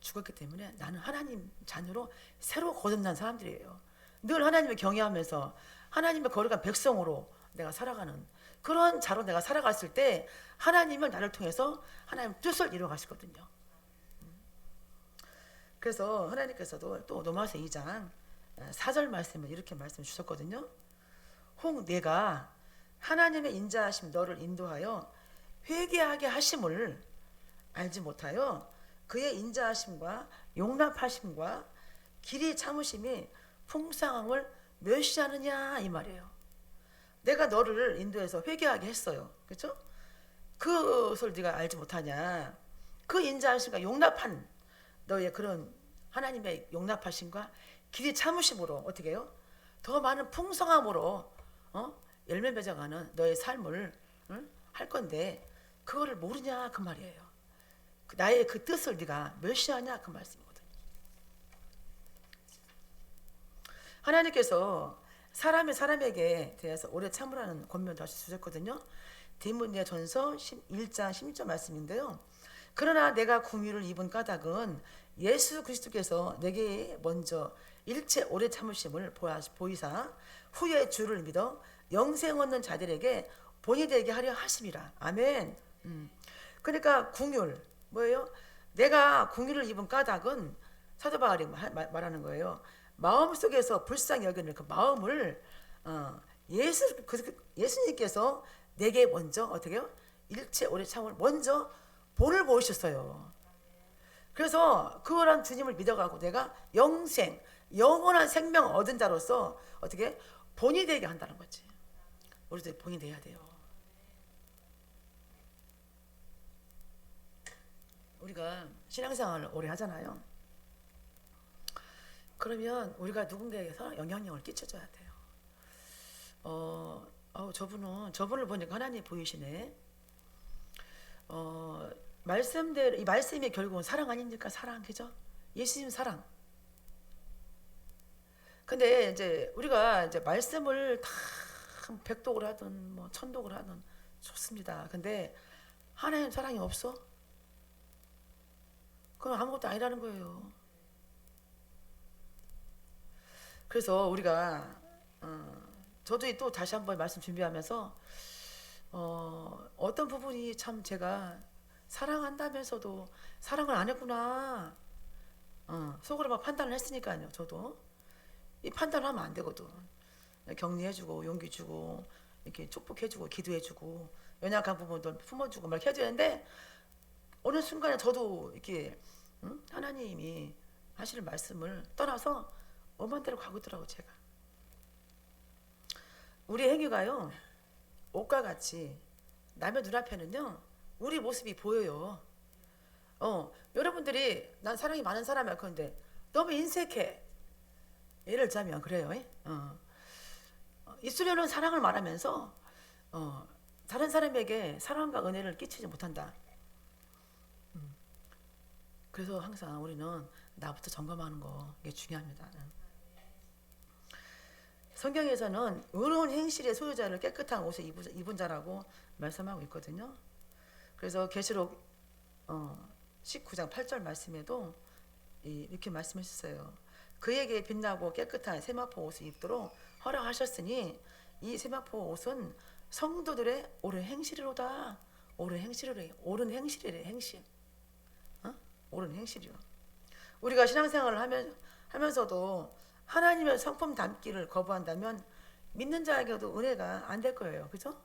Speaker 1: 죽었기 때문에 나는 하나님 자녀로 새로 거듭난 사람들이에요. 늘 하나님을 경외하면서 하나님의 거룩한 백성으로 내가 살아가는 그런 자로 내가 살아갔을 때 하나님은 나를 통해서 하나님 뜻을 이루어 가시거든요. 그래서 하나님께서도 또 로마서 2장 4절 말씀을 이렇게 말씀 주셨거든요. 혹 내가 하나님의 인자하심 너를 인도하여 회개하게 하심을 알지 못하여 그의 인자하심과 용납하심과 길이 참으심이 풍성함을 멸시하느냐 이 말이에요. 내가 너를 인도해서 회개하게 했어요. 그렇죠? 그것을 네가 알지 못하냐. 그 인자하심과 용납한 너의 그런 하나님의 용납하심과 길이 참으심으로 어떻게 해요? 더 많은 풍성함으로 열매 맺어가는 너의 삶을 할 건데 그거를 모르냐 그 말이에요. 나의 그 뜻을 네가 멸시하냐 그 말씀이거든. 하나님께서 사람에게 대해서 오래 참으라는 권면도 주셨거든요. 디모데전서 1장 16절 말씀인데요. 그러나 내가 궁유를 입은 까닭은 예수 그리스도께서 내게 먼저 일체 오래 참으심을 보이사 후에 주를 믿어 영생 얻는 자들에게 본이 되게 하려 하심이라. 아멘. 그러니까 궁율 뭐예요? 내가 궁유를 입은 까닭은 사도 바울이 말하는 거예요. 마음속에서 불쌍히 여기는 그 마음을 예수님께서 내게 먼저 어떻게요? 일체 오래 참을 먼저 본을 보이셨어요. 그래서 그거란 주님을 믿어가고 내가 영생, 영원한 생명 얻은 자로서 어떻게 본이 되게 한다는 거지. 우리도 본이 돼야 돼요. 우리가 신앙생활을 오래 하잖아요. 그러면 우리가 누군가에게 영향력을 끼쳐줘야 돼요. 저분을 보니까 하나님 보이시네. 말씀대로 이 말씀이 결국은 사랑 아닙니까? 사랑, 그죠? 예수님 사랑. 근데 이제 우리가 이제 말씀을 다 백독을 하든 뭐 천독을 하든 좋습니다. 근데 하나님 사랑이 없어? 그럼 아무것도 아니라는 거예요. 그래서 우리가 저도 또 다시 한번 말씀 준비하면서 어떤 부분이 참 제가 사랑한다면서도 사랑을 안 했구나. 속으로 막 판단을 했으니까요. 저도 이 판단을 하면 안 되거든. 격려해주고 용기 주고 이렇게 축복해주고 기도해주고 연약한 부분도 품어주고 막 해야 되는데 어느 순간에 저도 이렇게 하나님이 하시는 말씀을 떠나서 엄한 대로 가고 있더라고. 제가 우리 행위가요 옷과 같이 남의 눈앞에는요 우리 모습이 보여요. 여러분들이 난 사랑이 많은 사람이야 그런데 너무 인색해. 예를 들자면 그래요. 입술로는 사랑을 말하면서 다른 사람에게 사랑과 은혜를 끼치지 못한다. 그래서 항상 우리는 나부터 점검하는 거 이게 중요합니다. 성경에서는 의로운 행실의 소유자를 깨끗한 옷을 입은 자라고 말씀하고 있거든요. 그래서 계시록 19장 8절 말씀에도 이렇게 말씀하셨어요. 그에게 빛나고 깨끗한 세마포 옷을 입도록 허락하셨으니 이 세마포 옷은 성도들의 옳은 행실이로다. 옳은 행실이래. 옳은 행실이래. 행실. 옳은 행실이요. 우리가 신앙생활을 하면서도 하나님의 성품 담기를 거부한다면 믿는 자에게도 은혜가 안 될 거예요. 그죠?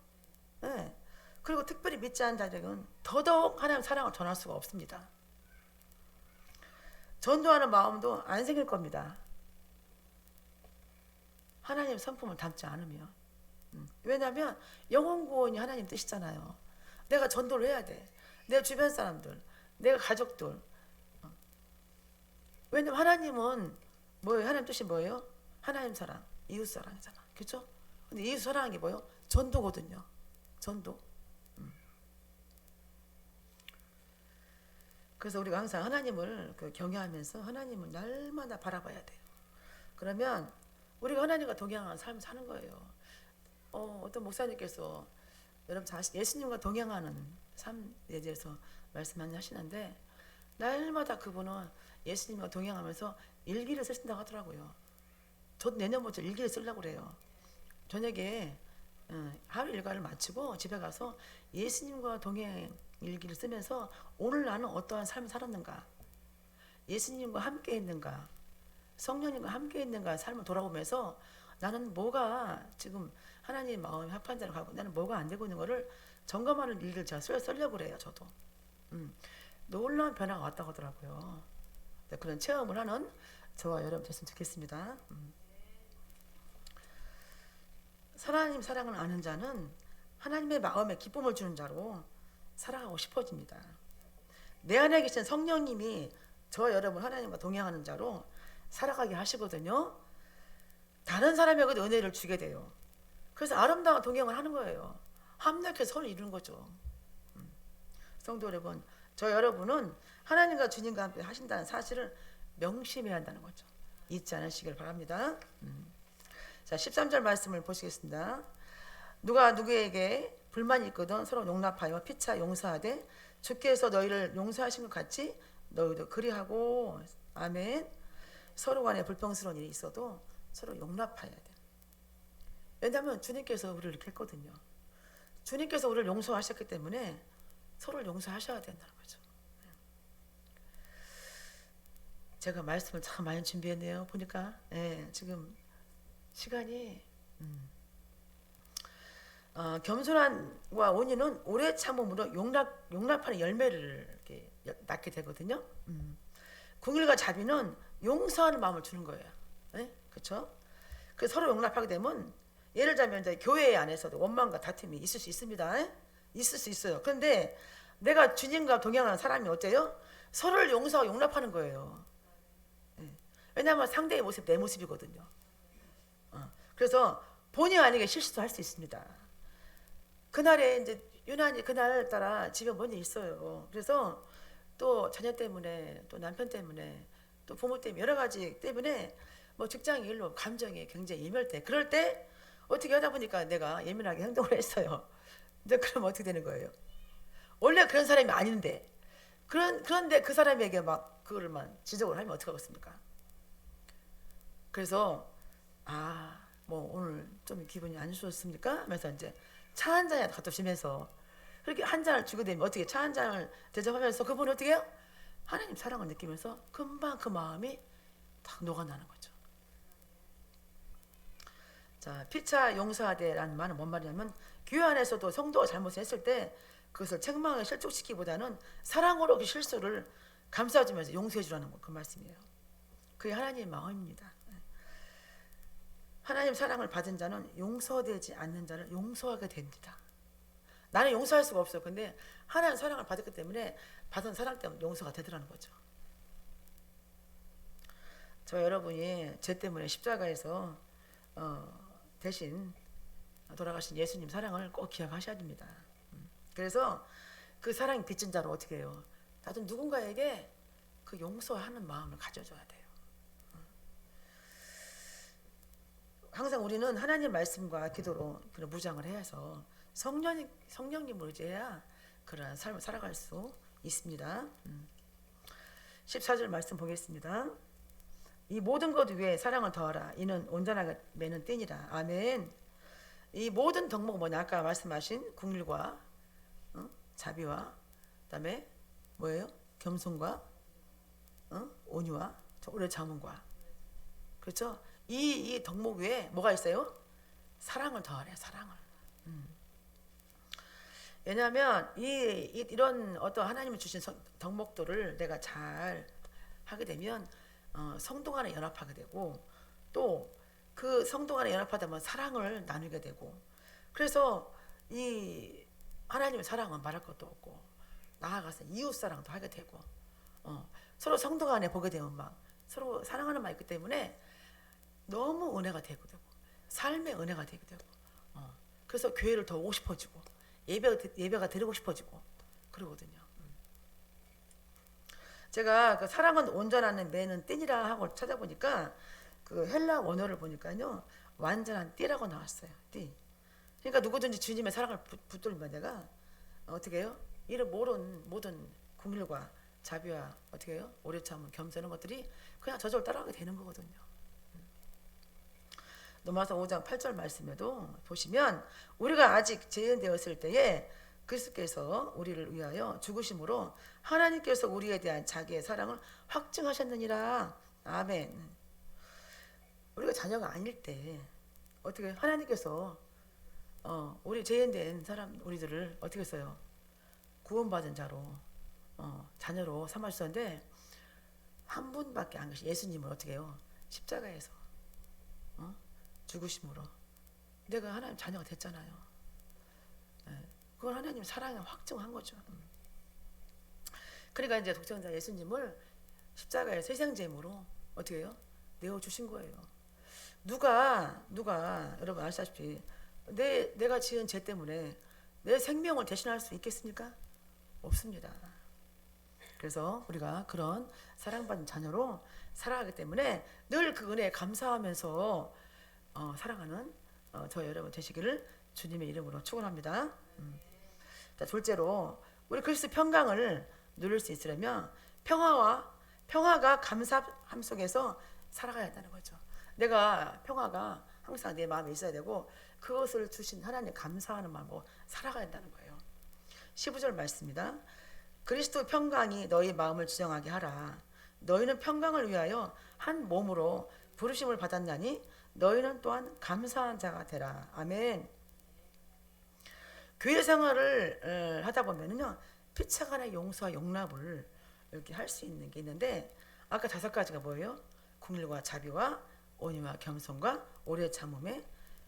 Speaker 1: 네. 그리고 특별히 믿지 않는 자들은 더더욱 하나님의 사랑을 전할 수가 없습니다. 전도하는 마음도 안 생길 겁니다. 하나님의 성품을 담지 않으면. 왜냐하면 영혼 구원이 하나님 뜻이잖아요. 내가 전도를 해야 돼. 내 주변 사람들, 내 가족들. 왜냐면 하나님은 뭐예요? 하나님 뜻이 뭐예요? 하나님 사랑, 이웃 사랑이잖아. 그렇죠? 근데 이웃 사랑이 뭐예요? 전도거든요. 전도. 그래서 우리가 항상 하나님을 경외하면서 하나님을 날마다 바라봐야 돼요. 그러면 우리가 하나님과 동행하는 삶을 사는 거예요. 어떤 목사님께서 여러분 예수님과 동행하는 삶에 대해서 말씀 많이 하시는데 날마다 그분은 예수님과 동행하면서 일기를 쓰신다고 하더라고요. 저도 내년부터 일기를 쓰려고 그래요. 저녁에 하루 일과를 마치고 집에 가서 예수님과 동행 일기를 쓰면서 오늘 나는 어떠한 삶을 살았는가, 예수님과 함께 있는가, 성령님과 함께 있는가 삶을 돌아보면서 나는 뭐가 지금 하나님의 마음에 합한 대로 가고 나는 뭐가 안 되고 있는 거를 점검하는 일기를 제가 쓰려고 그래요. 저도 놀라운 변화가 왔다고 하더라고요. 그런 체험을 하는 저와 여러분 됐으면 좋겠습니다. 하나님 사랑을 아는 자는 하나님의 마음에 기쁨을 주는 자로 살아가고 싶어집니다. 내 안에 계신 성령님이 저와 여러분 하나님과 동행하는 자로 살아가게 하시거든요. 다른 사람에게도 은혜를 주게 돼요. 그래서 아름다운 동행을 하는 거예요. 합력해서 선을 이루는 거죠. 성도 여러분, 저 여러분은 하나님과 주님과 함께 하신다는 사실을 명심해야 한다는 거죠. 잊지 않으시길 바랍니다. 자, 13절 말씀을 보시겠습니다. 누가 누구에게 불만이 있거든 서로 용납하여 피차 용서하되 주께서 너희를 용서하신 것 같이 너희도 그리하고. 아멘. 서로 간에 불평스러운 일이 있어도 서로 용납해야 돼. 왜냐하면 주님께서 우리를 이렇게 했거든요. 주님께서 우리를 용서하셨기 때문에 서로를 용서하셔야 된다는 거죠. 제가 말씀을 참 많이 준비했네요. 보니까 지금 시간이 겸손함과 온유는 오래 참음으로 용납하는 열매를 이렇게 낳게 되거든요. 긍휼과 자비는 용서하는 마음을 주는 거예요. 그렇죠? 그 서로 용납하게 되면 예를 들자면 이제 교회 안에서도 원망과 다툼이 있을 수 있습니다. 있을 수 있어요. 그런데 내가 주님과 동행하는 사람이 어때요? 서로를 용서하고 용납하는 거예요. 왜냐하면 상대의 모습이 내 모습이거든요. 그래서 본의 아니게 실수도 할 수 있습니다. 그날에 이제 유난히 그날 따라 집에 뭔 일 있어요. 그래서 또 자녀 때문에 또 남편 때문에 또 부모 때문에 여러 가지 때문에 뭐 직장 일로 감정이 굉장히 예민할 때 그럴 때 어떻게 하다 보니까 내가 예민하게 행동을 했어요. 근데 그럼 어떻게 되는 거예요? 원래 그런 사람이 아닌데 그런데 그 사람에게 막 그걸만 지적을 하면 어떡하겠습니까? 그래서 뭐 오늘 좀 기분이 안 좋습니까? 하면서 이제 차 한 잔에 갖다 주면서 그렇게 한 잔을 주게 되면 어떻게 차 한 잔을 대접하면서 그분이 어떻게 해요? 하나님 사랑을 느끼면서 금방 그 마음이 딱 녹아나는 거죠. 자, 피차 용서하되라는 말은 뭔 말이냐면 교회 안에서도 성도가 잘못을 했을 때 그것을 책망에 실족시키기보다는 사랑으로 그 실수를 감싸주면서 용서해 주라는 그 말씀이에요. 그게 하나님의 마음입니다. 하나님 사랑을 받은 자는 용서되지 않는 자를 용서하게 됩니다. 나는 용서할 수가 없어. 근데 하나님 사랑을 받았기 때문에 받은 사랑 때문에 용서가 되더라는 거죠. 저 여러분이 죄 때문에 십자가에서 대신 돌아가신 예수님 사랑을 꼭 기억하셔야 됩니다. 그래서 그 사랑이 빚진 자로 어떻게 해요? 나도 누군가에게 그 용서하는 마음을 가져줘야 돼요. 항상 우리는 하나님 말씀과 기도로 그런 무장을 해서 성령님을 의지해야 그러한 삶을 살아갈 수 있습니다. 14절 말씀 보겠습니다. 이 모든 것 위에 사랑을 더하라. 이는 온전하게 매는 띠니라. 아멘. 이 모든 덕목 뭐냐? 아까 말씀하신 긍휼과 자비와 그다음에 뭐예요? 겸손과 온유와 오래 참음과 그렇죠? 이 덕목 위에 뭐가 있어요? 사랑을 더하래. 사랑을. 왜냐하면 이런 어떤 하나님이 주신 덕목들을 내가 잘 하게 되면 성도 간에 연합하게 되고 또 그 성도 간에 연합하다 보면 사랑을 나누게 되고 그래서 이 하나님의 사랑은 말할 것도 없고 나아가서 이웃 사랑도 하게 되고 서로 성도 간에 보게 되면 막 서로 사랑하는 마음이 있기 때문에 너무 은혜가 되고 삶의 은혜가 되게 되고 그래서 교회를 더 오고 싶어지고 예배가 드리고 싶어지고 그러거든요. 제가 그 사랑은 온전한 매는 띠니라 하고 찾아보니까 그 헬라 원어를 보니까요 완전한 띠라고 나왔어요. 띠. 그러니까 누구든지 주님의 사랑을 붙들면 내가 어떻게 해요? 이를 모든 긍휼과 자비와 어떻게 해요? 오래 참음 겸손한 것들이 그냥 저절로 따라가게 되는 거거든요. 로마서 5장 8절 말씀에도 보시면 우리가 아직 죄인되었을 때에 그리스도께서 우리를 위하여 죽으심으로 하나님께서 우리에 대한 자기의 사랑을 확증하셨느니라. 아멘. 우리가 자녀가 아닐 때 어떻게 하나님께서 우리 죄인된 사람 우리들을 어떻게 했어요? 구원받은 자로 자녀로 삼아주셨는데 한 분밖에 안 계신 예수님을 어떻게 해요? 십자가에서 죽으심으로 내가 하나님 자녀가 됐잖아요. 그건 하나님 사랑을 확증한 거죠. 그러니까 이제 독생자 예수님을 십자가에서 희생제물로 어떻게 해요? 내어주신 거예요. 누가 여러분 아시다시피 내가 지은 죄 때문에 내 생명을 대신할 수 있겠습니까? 없습니다. 그래서 우리가 그런 사랑받는 자녀로 살아가기 때문에 늘 그 은혜에 감사하면서 살아가는 저 여러분 되시기를 주님의 이름으로 축원합니다. 자, 둘째로 우리 그리스도 평강을 누릴 수 있으려면 평화가 감사함 속에서 살아가야 한다는 거죠. 내가 평화가 항상 내 마음에 있어야 되고 그것을 주신 하나님 감사하는 마음으로 살아가야 한다는 거예요. 15절 말씀입니다. 그리스도 평강이 너희 마음을 지정하게 하라. 너희는 평강을 위하여 한 몸으로 부르심을 받았나니 너희는 또한 감사한 자가 되라. 아멘. 교회 생활을 하다 보면은요 피차간의 용서와 용납을 이렇게 할 수 있는 게 있는데 아까 5가지가 뭐예요? 긍휼과 자비와 온유와 겸손과 오래 참음에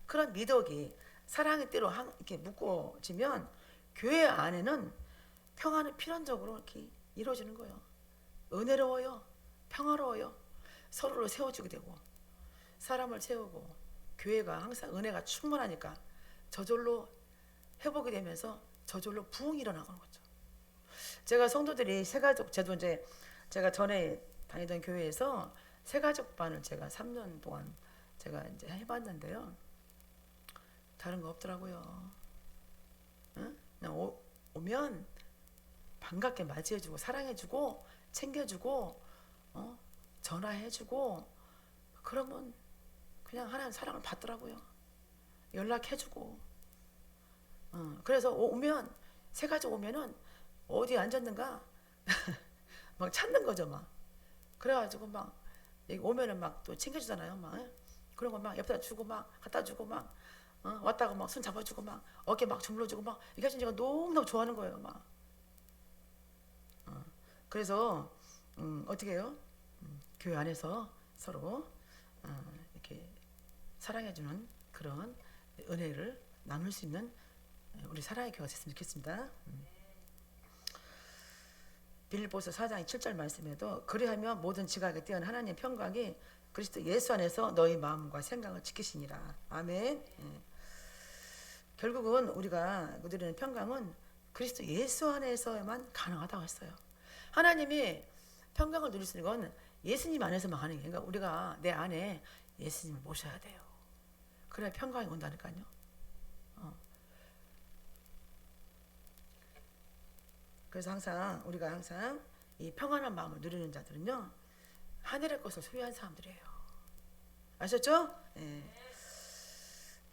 Speaker 1: 그런 미덕이 사랑의 때로 이렇게 묶어지면 교회 안에는 평화는 필연적으로 이렇게 이루어지는 거예요. 은혜로워요. 평화로워요. 서로를 세워주게 되고 사람을 세우고 교회가 항상 은혜가 충만하니까 저절로 회복이 되면서 저절로 부흥이 일어나는 거죠. 제가 성도들이 새가족 저도 이제 제가 전에 다니던 교회에서 새가족반을 제가 3년 동안 제가 이제 해봤는데요. 다른 거 없더라고요. 응? 그냥 오면 반갑게 맞이해주고 사랑해주고 챙겨주고 전화해주고 그러면 그냥 하나님 사랑을 받더라고요. 연락해주고 그래서 오면 새가족 오면은 어디 앉았는가 막 찾는 거죠 막. 그래가지고 막 여기 오면은 막 또 챙겨주잖아요 막. 그런 거 막 옆에다 주고 막 갖다 주고 막 왔다가 막 손 잡아주고 막 어깨 막 주물러주고 막 이게 제가 너무너무 좋아하는 거예요 막. 그래서 어떻게 해요? 교회 안에서 서로 이렇게 사랑해주는 그런 은혜를 나눌 수 있는 우리 사랑의 교회가 됐으면 좋겠습니다. 빌립보서 4장 7절 말씀에도 그리하면 모든 지각에 뛰어난 하나님의 평강이 그리스도 예수 안에서 너희 마음과 생각을 지키시니라. 아멘. 결국은 우리가 누리는 평강은 그리스도 예수 안에서만 가능하다고 했어요. 하나님이 평강을 누릴 수 있는 건 예수님 안에서만 가능해요. 그러니까 우리가 내 안에 예수님을 모셔야 돼요. 그래야 평강이 온다니까요. 그래서 우리가 항상 이 평안한 마음을 누리는 자들은요 하늘의 것을 소유한 사람들이에요. 아셨죠? 네.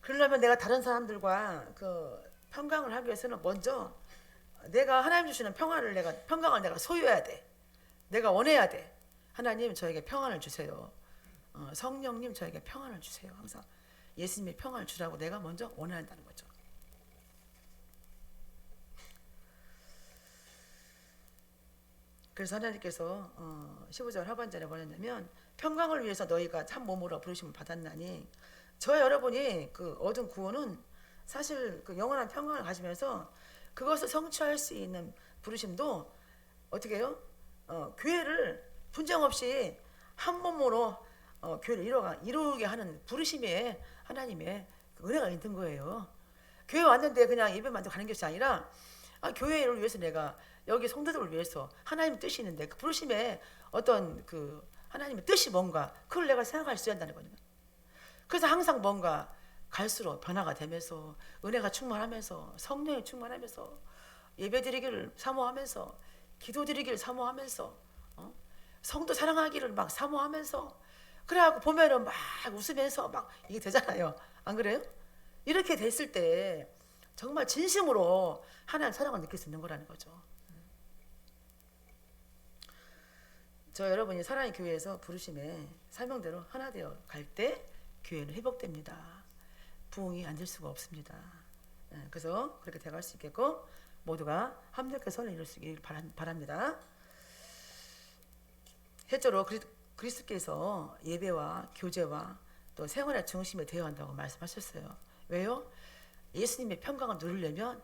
Speaker 1: 그러려면 내가 다른 사람들과 그 평강을 하기 위해서는 먼저 내가 하나님 주시는 평강을 내가 소유해야 돼. 내가 원해야 돼. 하나님 저에게 평안을 주세요. 성령님 저에게 평안을 주세요. 항상 예수님의 평안을 주라고 내가 먼저 원해야 한다는 거죠. 그래서 하나님께서 15절 하반절에 뭐였냐면 평강을 위해서 너희가 한 몸으로 부르심을 받았나니 저와 여러분이 그 얻은 구원은 사실 그 영원한 평강을 가지면서 그것을 성취할 수 있는 부르심도 어떻게 해요? 교회를 분쟁 없이 한 몸으로 교회를 이루게 하는 부르심에 하나님의 그 은혜가 있는 거예요. 교회 왔는데 그냥 예배만 가는 것이 아니라 교회를 위해서 내가 여기 성도들을 위해서 하나님의 뜻이 있는데 그 부르심에 어떤 그 하나님의 뜻이 뭔가 그걸 내가 생각할 수 있어야 한다는 거예요. 그래서 항상 뭔가 갈수록 변화가 되면서 은혜가 충만하면서 성령이 충만하면서 예배드리기를 사모하면서 기도드리기를 사모하면서 성도 사랑하기를 막 사모하면서 그래갖고 보면은 막 웃으면서 막 이게 되잖아요. 안 그래요? 이렇게 됐을 때 정말 진심으로 하나님 사랑을 느낄 수 있는 거라는 거죠. 저 여러분이 사랑의 교회에서 부르심에 사명대로 하나 되어 갈 때 교회는 회복됩니다. 부흥이 안 될 수가 없습니다. 그래서 그렇게 돼갈 수 있겠고 모두가 합력해서 선을 이룰 수 있기를 바랍니다. 실제로 그리스도께서 예배와 교제와 또 생활의 중심에 되어야 한다고 말씀하셨어요. 왜요? 예수님의 평강을 누리려면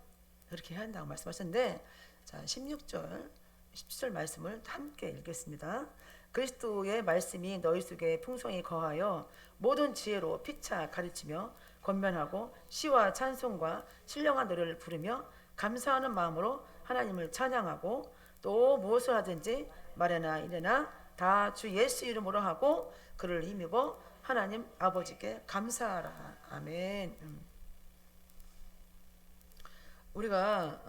Speaker 1: 그렇게 해야 한다고 말씀하셨는데 자 16절 17절 말씀을 함께 읽겠습니다. 그리스도의 말씀이 너희 속에 풍성히 거하여 모든 지혜로 피차 가르치며 권면하고 시와 찬송과 신령한 노래를 부르며 감사하는 마음으로 하나님을 찬양하고 또 무엇을 하든지 말이나 이래나 다 주 예수 이름으로 하고 그를 힘입어 하나님 아버지께 감사하라. 아멘. 우리가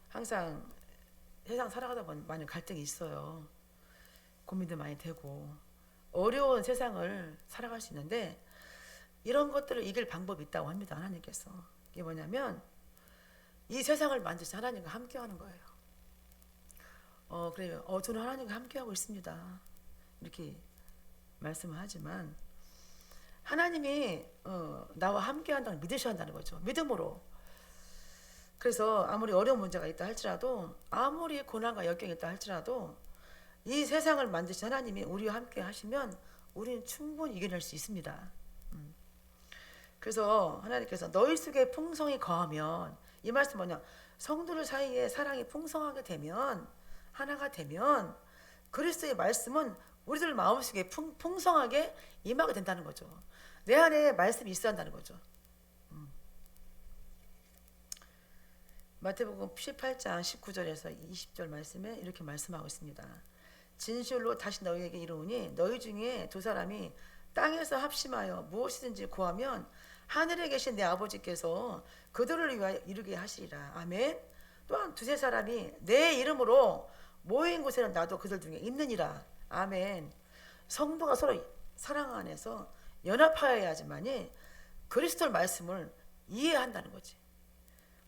Speaker 1: 항상 세상 살아가다 보면 많은 갈등이 있어요. 고민도 많이 되고 어려운 세상을 살아갈 수 있는데 이런 것들을 이길 방법이 있다고 합니다. 하나님께서. 이게 뭐냐면 이 세상을 만드신 하나님과 함께하는 거예요. 그래요. 저는 하나님과 함께하고 있습니다. 이렇게 말씀을 하지만 하나님이 나와 함께한다는 믿으셔야 한다는 거죠. 믿음으로. 그래서 아무리 어려운 문제가 있다 할지라도 아무리 고난과 역경이 있다 할지라도 이 세상을 만드신 하나님이 우리와 함께 하시면 우리는 충분히 이겨낼 수 있습니다. 그래서 하나님께서 너희 속에 풍성이 거하면 이 말씀 뭐냐 성도들 사이에 사랑이 풍성하게 되면 하나가 되면 그리스도의 말씀은 우리들 마음속에 풍성하게 임하게 된다는 거죠. 내 안에 말씀이 있어야 한다는 거죠. 마태복음 18장 19절에서 20절 말씀에 이렇게 말씀하고 있습니다. 진실로 다시 너희에게 이르오니 너희 중에 두 사람이 땅에서 합심하여 무엇이든지 구하면 하늘에 계신 내 아버지께서 그들을 위하여 이루게 하시리라. 아멘. 또한 두세 사람이 내 이름으로 모인 곳에는 나도 그들 중에 있느니라. 아멘. 성도가 서로 사랑 안에서 연합하여야지만이 그리스도의 말씀을 이해한다는 거지.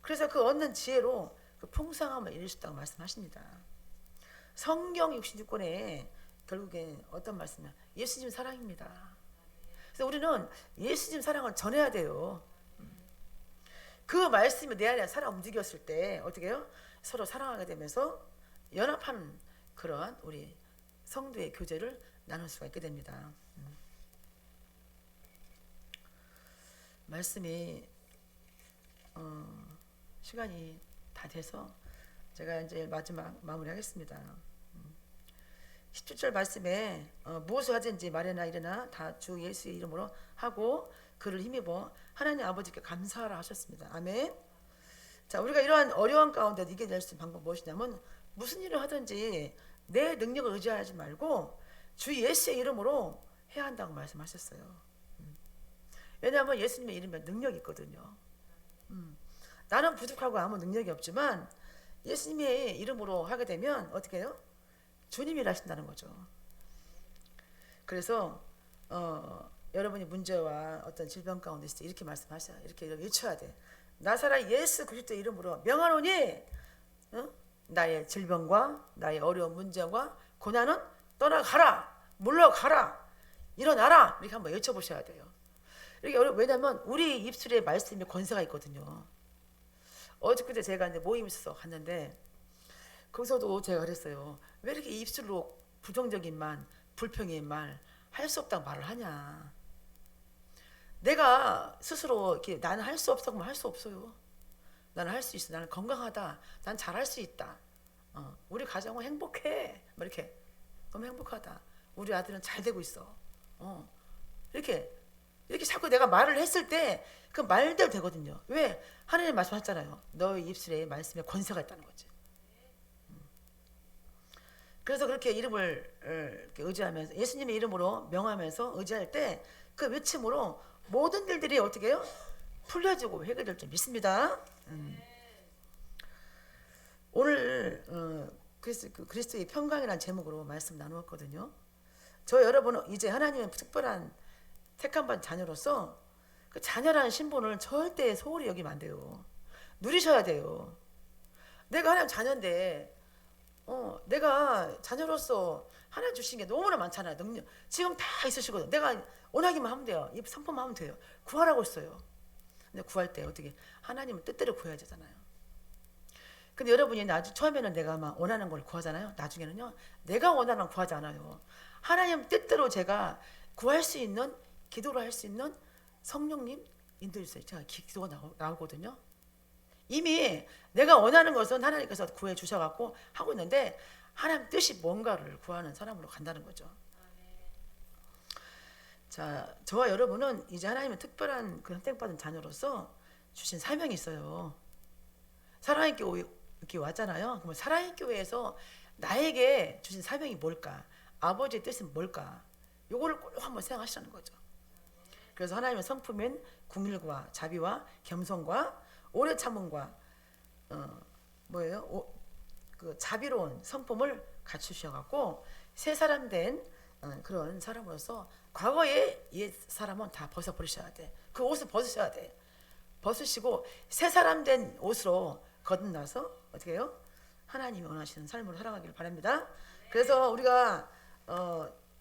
Speaker 1: 그래서 그 얻는 지혜로 그 풍성함을 이룰 수 있다고 말씀하십니다. 성경 66권에 결국에 어떤 말씀이냐 예수님 사랑입니다. 그래서 우리는 예수님 사랑을 전해야 돼요. 그 말씀이 내 안에 살아 움직였을 때 어떻게 해요? 서로 사랑하게 되면서 연합하는 그러한 우리 성도의 교제를 나눌 수가 있게 됩니다. 말씀이 시간이 다 돼서 제가 이제 마지막 마무리하겠습니다. 17절 말씀에 무엇을 하든지 말이나 이래나 다 주 예수의 이름으로 하고 그를 힘입어 하나님 아버지께 감사하라 하셨습니다. 아멘. 자, 우리가 이러한 어려운 가운데 이겨낼 수 있는 방법 무엇이냐면 무슨 일을 하든지 내 능력을 의지하지 말고 주 예수의 이름으로 해야 한다고 말씀하셨어요. 왜냐하면 예수님의 이름에 능력이 있거든요. 나는 부족하고 아무 능력이 없지만 예수님의 이름으로 하게 되면 어떻게 해요? 주님이 하신다는 거죠. 그래서 여러분이 문제와 어떤 질병 가운데 있을 때 이렇게 말씀하셔요. 이렇게 외쳐야 돼. 나사렛 예수 그리스도의 이름으로 명하노니 나의 질병과 나의 어려운 문제와 고난은 떠나가라, 물러가라, 일어나라 이렇게 한번 외쳐보셔야 돼요. 이렇게 왜냐하면 우리 입술에 말씀에 권세가 있거든요. 어저께 제가 이제 모임 있어서 갔는데 거기서도 제가 그랬어요. 왜 이렇게 입술로 부정적인 말, 불평의 말, 할 수 없다고 말을 하냐. 내가 스스로 이렇게 나는 할 수 없다고 하면 할 수 없어요. 나는 할 수 있어. 나는 건강하다. 난 잘할 수 있다. 우리 가정은 행복해. 뭐 이렇게 너무 행복하다. 우리 아들은 잘 되고 있어. 이렇게 자꾸 내가 말을 했을 때 그 말대로 되거든요. 왜? 하나님 말씀하셨잖아요. 너의 입술에 말씀에 권세가 있다는 거지. 그래서 그렇게 이름을 이렇게 의지하면서 예수님의 이름으로 명하면서 의지할 때 그 외침으로 모든 일들이 어떻게 해요? 풀려지고 해결될 줄 믿습니다. 오늘 그리스도의 평강이라는 제목으로 말씀 나누었거든요. 저 여러분은 이제 하나님의 특별한 택한 반 자녀로서 그 자녀라는 신분을 절대 소홀히 여기면 안 돼요. 누리셔야 돼요. 내가 하나님 자녀인데 내가 자녀로서 하나님 주신 게 너무나 많잖아요. 능력 지금 다 있으시거든. 내가 원하기만 하면 돼요. 이 선포만 하면 돼요. 구하라고 했어요. 근데 구할 때 어떻게 하나님은 뜻대로 구해야 되잖아요. 근데 여러분이 처음에는 내가 막 원하는 걸 구하잖아요. 나중에는요 내가 원하는 걸 구하지 않아요. 하나님 뜻대로 제가 구할 수 있는 기도를 할 수 있는 성령님 인도해 주세요. 제가 기도가 나오거든요. 이미 내가 원하는 것은 하나님께서 구해 주셔갖고 하고 있는데 하나님 뜻이 뭔가를 구하는 사람으로 간다는 거죠. 자, 저와 여러분은 이제 하나님의 특별한 그 선택받은 자녀로서 주신 사명이 있어요. 사랑의 교회 이렇게 왔잖아요. 그러면 사랑의 교회에서 나에게 주신 사명이 뭘까? 아버지의 뜻은 뭘까? 요거를 꼭 한번 생각하시라는 거죠. 그래서 하나님의 성품인 긍휼과 자비와 겸손과 오래 참음과 그 자비로운 성품을 갖추셔갖고 새 사람 된 그런 사람으로서 과거의 옛 사람은 다 벗어버리셔야 돼. 그 옷을 벗으셔야 돼. 벗으시고 새 사람 된 옷으로 거듭나서 어떻게 해요? 하나님이 원하시는 삶으로 살아가기를 바랍니다. 그래서 우리가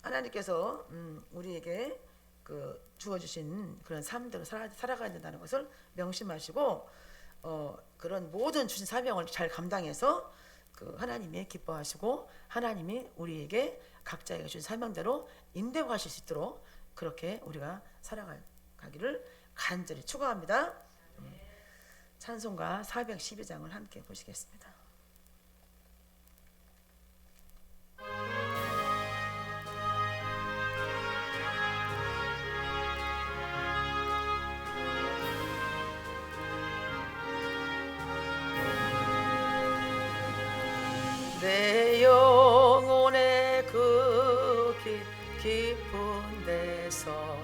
Speaker 1: 하나님께서 우리에게 그 주어주신 그런 삶대로 살아가야 된다는 것을 명심하시고 그런 모든 주신 사명을 잘 감당해서 그 하나님이 기뻐하시고 하나님이 우리에게 각자에게 주신 사명대로 인도하실 수 있도록 그렇게 우리가 살아가기를 간절히 축원합니다. 찬송가 412장을 함께 보시겠습니다. 내 영혼의 그 깊은 데서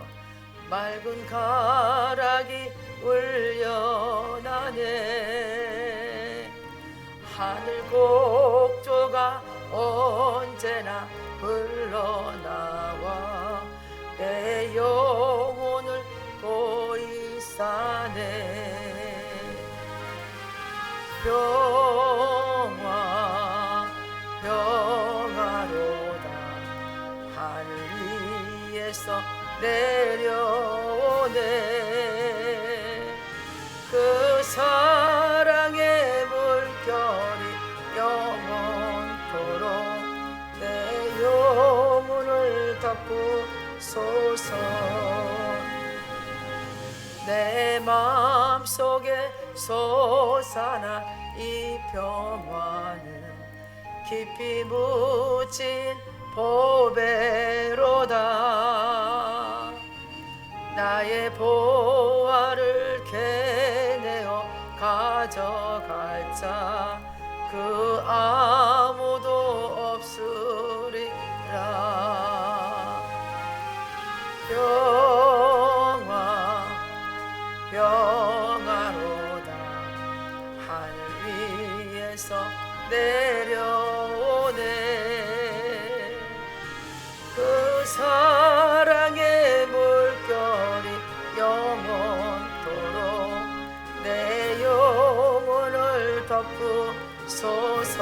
Speaker 1: 맑은 가락이 울려나네. 하늘 곡조가 언제나 흘러나와 내 영혼을 고이 싸네. 평화로다 하늘 위에서 내려오네. 그 사랑의 물결이 영원토록 내 영혼을 덮으소서. 내 마음속에 솟아나 이 평화는 깊이 묻힌 보배로다. 나의 보화를 캐내어 가져갈 자 그 아무도 없으리라. 평화로다 하늘 위에서 내려오네. 그 사랑의 물결이 영원토록 내 영혼을 덮으소서.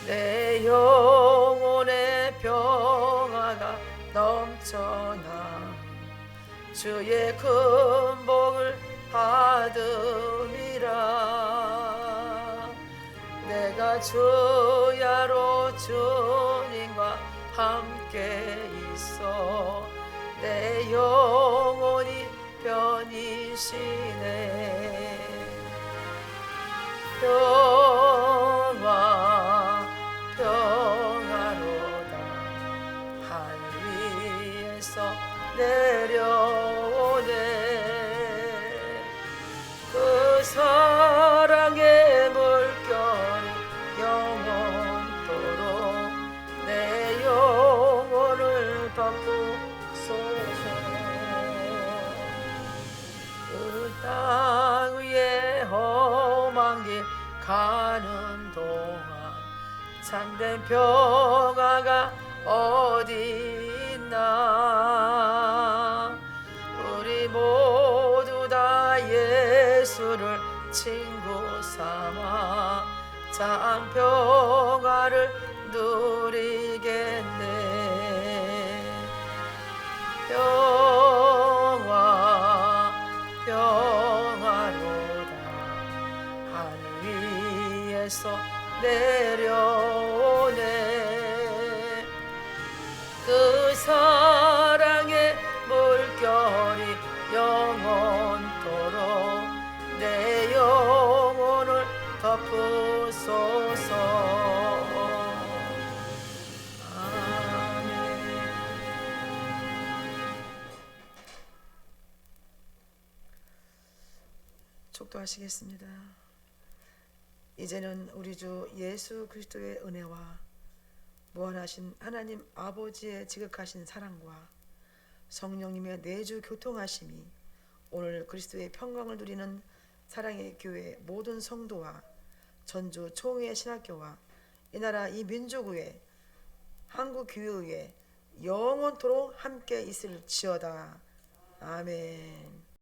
Speaker 1: 내 영혼의 평화가 넘쳐나 주의 큰 복을 받음이라. 내가 주야로 주님과 함께 있어 내 영혼이 편이시네. 평화로다 하늘 위에서 내려오네. 그 사랑의 물결이 영원토록 내 영혼을 덮으소서. 그 땅 위에 험한 길 가는 동안 참된 평화가 어디 있나. 우리 모두 다 예수를 친구 삼아 참 평화를 누리겠네. 평화로다 하늘 위에서 내려오네. 그 사랑의 물결이 영원토록 내 영혼을 덮으소서. 축도하시겠습니다. 이제는 우리 주 예수 그리스도의 은혜와 무한하신 하나님 아버지의 지극하신 사랑과 성령님의 내주 교통하심이 오늘 그리스도의 평강을 누리는 사랑의 교회 모든 성도와 전주 총회 신학교와 이 나라 이 민족의 한국교회에 영원토록 함께 있을지어다. 아멘.